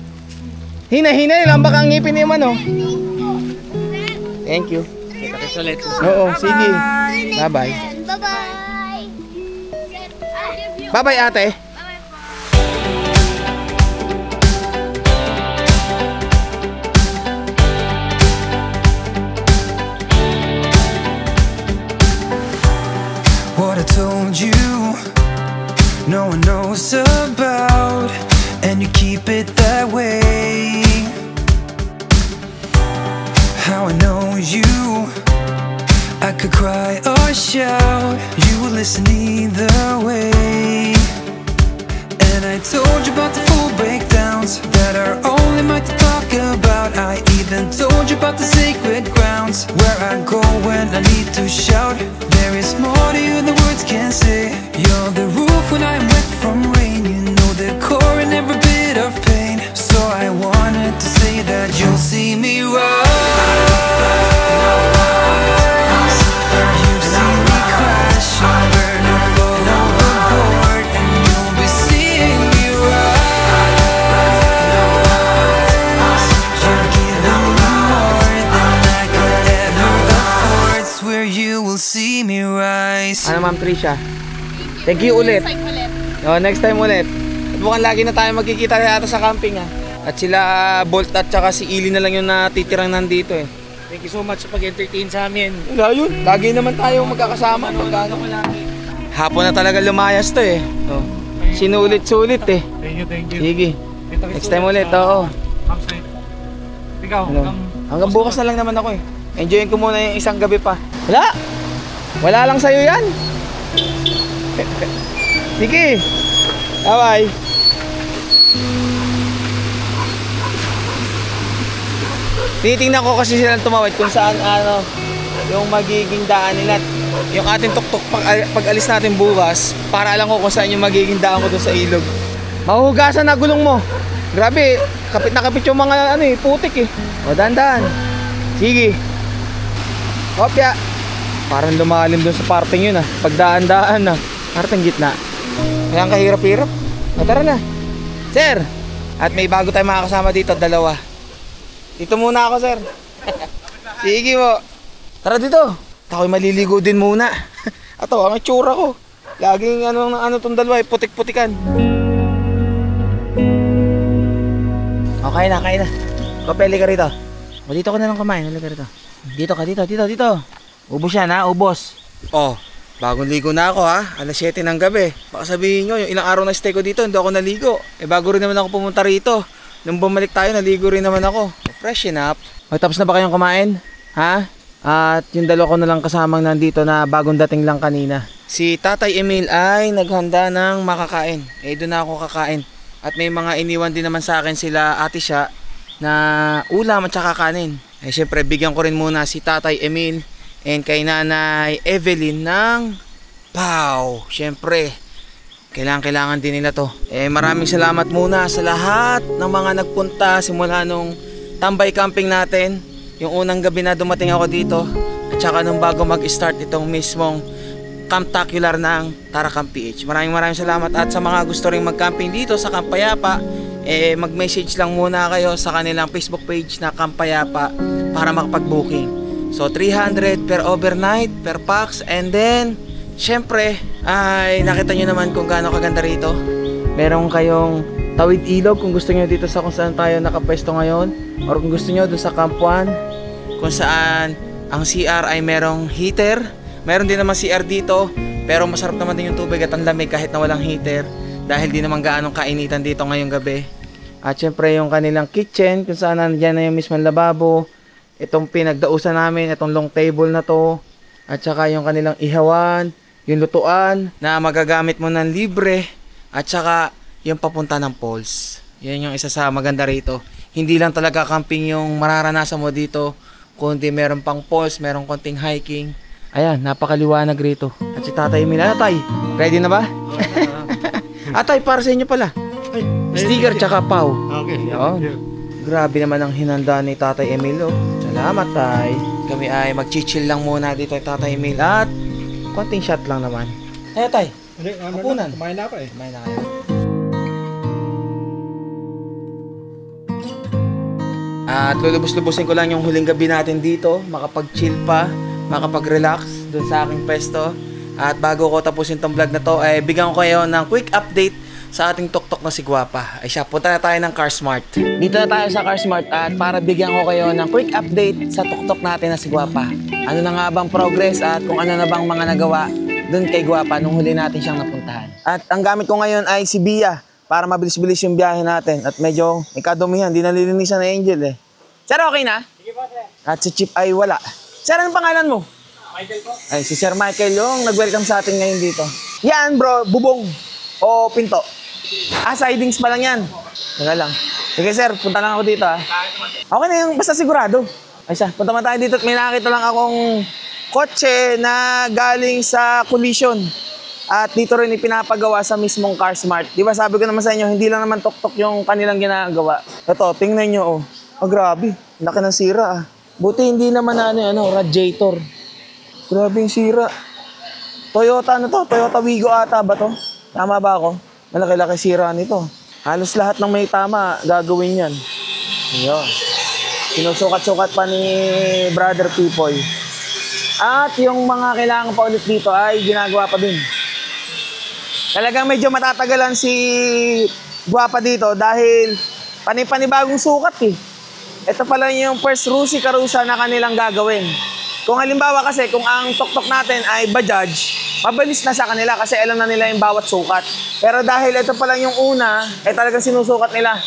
Hina-hina lang baka ang ngipin niyo man oh. Thank you. Kita kayo ulit. Oo, sige. Bye-bye. Bye-bye. Bye-bye ate. What I told you, no one knows about, and you keep it that way. How I know you, I could cry or shout, you will listen either way. And I told you about the full breakdowns that are only mine to talk about. I even told you about the sacred grounds where I go when I need to shout. There is more to you than words can say. You're the roof when I'm wet from rain. You know the core in every bit of pain. So I wanted to say that you'll see me rise. You've seen me crash and burn and fall overboard, and you'll be seeing me rise. You're giving me more than I could ever afford. Swear you will see me rise. Ano Ma'am Trisha? Thank you ulit. Oh, next time ulit. At mukhang lagi na tayo magkikita yata sa camping ah. At sila Bolt at saka si Ili na lang yung natitirang nandito eh. Thank you so much sa pag-entertain sa amin. Wala yun. Lagi naman tayo magkakasama. Hapon na talaga lumayas to eh. Oh. Sinulit-sulit eh. Thank you. Sige. Next time ulit. Oo. Campsite. Ikaw, Ano? Hanggang bukas na lang naman ako eh. Enjoyin ko muna yung isang gabi pa. Wala! Wala lang sa'yo yan. Sige. Bye-bye. Tinitingnan ko kasi silang tumawid kung saan ano yung magiging daan nila. Yung ating tuktok pag alis natin bukas, para alam ko kung saan yung magiging daan ko doon sa ilog. Mahuhugasan na gulong mo. Grabe, kapit na kapit yung mga ano eh, putik eh. O, dahan-dahan. Sige. Kopya. Parang lumalim doon sa parting yun Pagdaan-daan Parang gitna. Kaya kahirap-hirap. Tara na. Sir! At may bago tayong mga kasama dito, dalawa. Dito muna ako, sir. Sige po. Tara dito. Ako'y maliligo din muna. Ato, ang itsura ko. Laging ano tong dalawa, putik-putikan. Okay na. Kopeli ka rito. O, dito ka na lang kumain. Halika rito. Dito. Ubos yan ubos. Oh, bagong ligo na ako Alas 7 ng gabi. Baka sabihin nyo, yung ilang araw na stay ko dito, hindi ako naligo. Bago rin naman ako pumunta rito. Nung bumalik tayo, naligo rin naman ako. Freshen up. O, tapos na ba kayong kumain? Ha? At yung dalawa ko na lang kasamang nandito na bagong dating lang kanina. Si Tatay Emil ay naghanda ng makakain. Doon na ako kakain. At may mga iniwan din naman sa akin sila Ate Sha na ulam at saka kanin. Syempre bigyan ko rin muna si Tatay Emil and kay Nanay Evelyn ng pau. Syempre kailangan din nila to. Maraming salamat muna sa lahat ng mga nagpunta simula nung tambay camping natin. Yung unang gabi na dumating ako dito at saka nung bago mag-start itong mismong Camptacular ng Tarakan PH. Maraming salamat at sa mga gusto ring mag-camping dito sa Camp Payapa, mag-message lang muna kayo sa kanilang Facebook page na Camp Payapa para makapag-booking. So 300 per overnight, per pax, and then syempre ay nakita nyo naman kung gaano kaganda rito. Meron kayong tawid ilog kung gusto nyo dito sa kung saan tayo nakapwesto ngayon, or kung gusto nyo doon sa Camp 1 kung saan ang CR ay merong heater. Meron din naman CR dito, pero masarap naman din yung tubig at ang lamig kahit na walang heater dahil di naman gaanong kainitan dito ngayong gabi. At syempre yung kanilang kitchen kung saan nandiyan na yung mismong lababo, itong pinagdausan namin, itong long table na to, at saka yung kanilang ihawan, yung lutuan na magagamit mo ng libre, at saka yung papunta ng falls. Yan yung isa sa maganda rito. Hindi lang talaga camping yung mararanasan mo dito, kundi meron pang falls, meron konting hiking. Ayan, napakaliwanag rito. At si Tatay Emil, Tay, ready na ba? Tay, para sa inyo pala. Sticker tsaka pau. Okay. Grabe naman ang hinanda ni Tatay Emil. Salamat, Tay. Kami ay mag-chill lang muna dito kay Tatay Emil at konting shot lang naman. Tay, hapunan. Kumain na ako Kumain na kayo. At lulubos-lubusin ko lang yung huling gabi natin dito, makapag-chill pa, makapag-relax dun sa aking pesto. At bago ko tapusin tong vlog na to, bigyan ko kayo ng quick update sa ating tuktok na si Guapa. Siya, punta na tayo ng Car Smart. Dito na tayo sa Car Smart at para bigyan ko kayo ng quick update sa tuktok natin na si Guapa. Ano na nga bang progress at kung ano na bang mga nagawa dun kay Guapa nung huli natin siyang napuntahan. At ang gamit ko ngayon ay si Bia para mabilis-bilis yung biyahe natin. At medyo may kadumihan, di nalilinisan na Angel Sir, okay na? Sige po, sir. At si Chip ay wala. Sir, anong pangalan mo? Michael po. Ay, si Sir Michael yung nag-welcome sa atin ngayon dito. Yan bro, bubong o pinto. Sidings pa lang yan. Teka lang. Sige sir, punta lang ako dito Okay na yung basta sigurado. Ay siya, punta man tayo dito at may nakita lang akong kotse na galing sa collision. At dito rin ipinapagawa sa mismong Car Smart. Di ba sabi ko naman sa inyo, hindi lang naman tok-tok yung kanilang ginagawa. Ito, tingnan nyo grabe, laki ng sira Buti hindi naman radiator. Grabe yung sira. Toyota Toyota Wigo ata ba to? Tama ba ako? Malaki-laki sira nito. Halos lahat ng may tama, gagawin yan. Ayun. Sinusukat-sukat pa ni Brother Pipoy. At yung mga kailangan pa ulit dito ay ginagawa pa din. Talagang medyo matatagalan si Guapa dito dahil panibagong sukat Ito pala yung first Rusi Karusa na kanilang gagawin. Kung halimbawa kasi, kung ang tok-tok natin ay Bajaj, mabilis na sa kanila kasi alam na nila yung bawat sukat. Pero dahil ito pala yung una, talagang sinusukat nila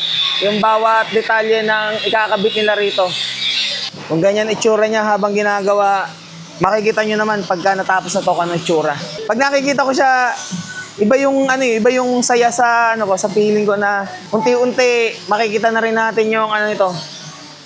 yung bawat detalye ng ikakabit nila rito. Kung ganyan itsura niya habang ginagawa, makikita nyo naman pagka natapos na to kung ano itsura. Pag nakikita ko siya, iba yung saya sa sa feeling ko na unti-unti makikita na rin natin yung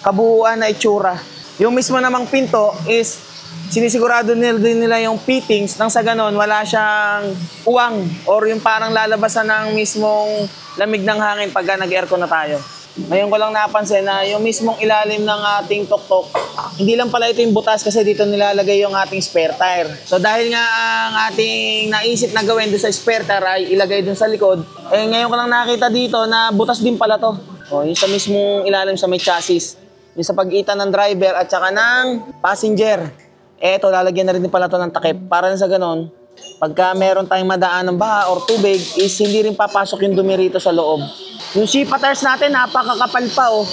kabuuan na itsura. Yung mismo namang pinto is sinisigurado nila yung fittings nang sa ganon wala siyang uwang or yung parang lalabasan ng mismong lamig ng hangin pagka nag-aircon na tayo. Ngayon ko lang napansin na yung mismong ilalim ng ating tuktok, hindi lang pala ito yung butas kasi dito nilalagay yung ating spare tire. So dahil nga ang ating naisip na gawin doon sa spare tire ay ilagay doon sa likod, eh ngayon ko lang nakita dito na butas din pala to. O, yung sa mismong ilalim sa may chassis, yung sa pagitan ng driver at saka ng passenger. Eh ito, lalagyan na rin pala to ng takip para na sa ganon, pagka meron tayong madaan ng baha or tubig, is hindi rin papasok yung dumi rito sa loob. Yung Shipa tires natin, napakakapal pa oh.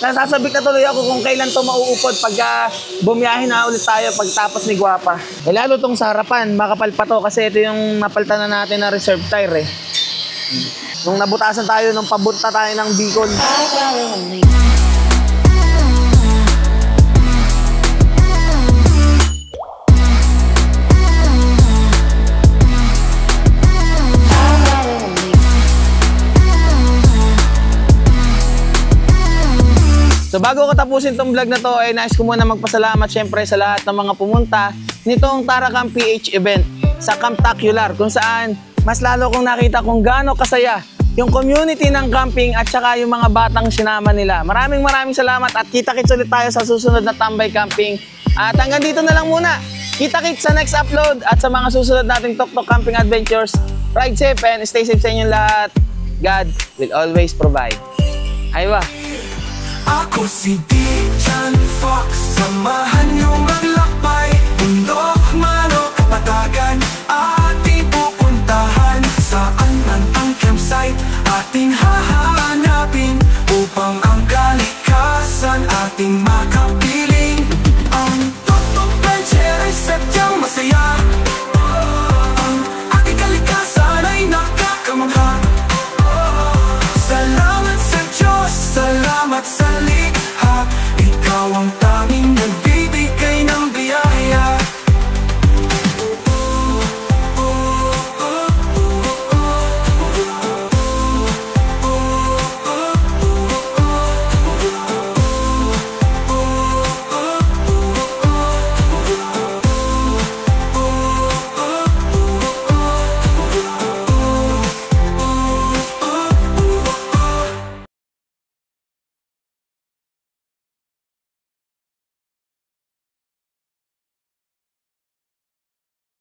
Nasasabik na tuloy ako kung kailan to mauupod pagka bumiyahin na ulit tayo pagtapos ni Guapa. Eh lalo tong sa harapan, makapal pa to kasi ito yung napalitan na natin na reserve tire eh. Nung nabutasan tayo, nung papunta tayo ng Bicol. So bago ko tapusin tong vlog na to, ay nais ko muna magpasalamat syempre sa lahat ng mga pumunta nitong Taracam PH event sa Camp Tacular, kung saan mas lalo kong nakita kung gaano kasaya yung community ng camping at saka yung mga batang sinama nila. Maraming salamat at kita-kits ulit tayo sa susunod na Tambay Camping. At hanggang dito na lang muna. Kita-kits sa next upload at sa mga susunod nating Tok Tok Camping Adventures. Ride safe and stay safe sa inyong lahat. God will always provide. Aywa! Ako si Dijan Fox, samahan niyo maglakbay, bundok, manok, kapatagan.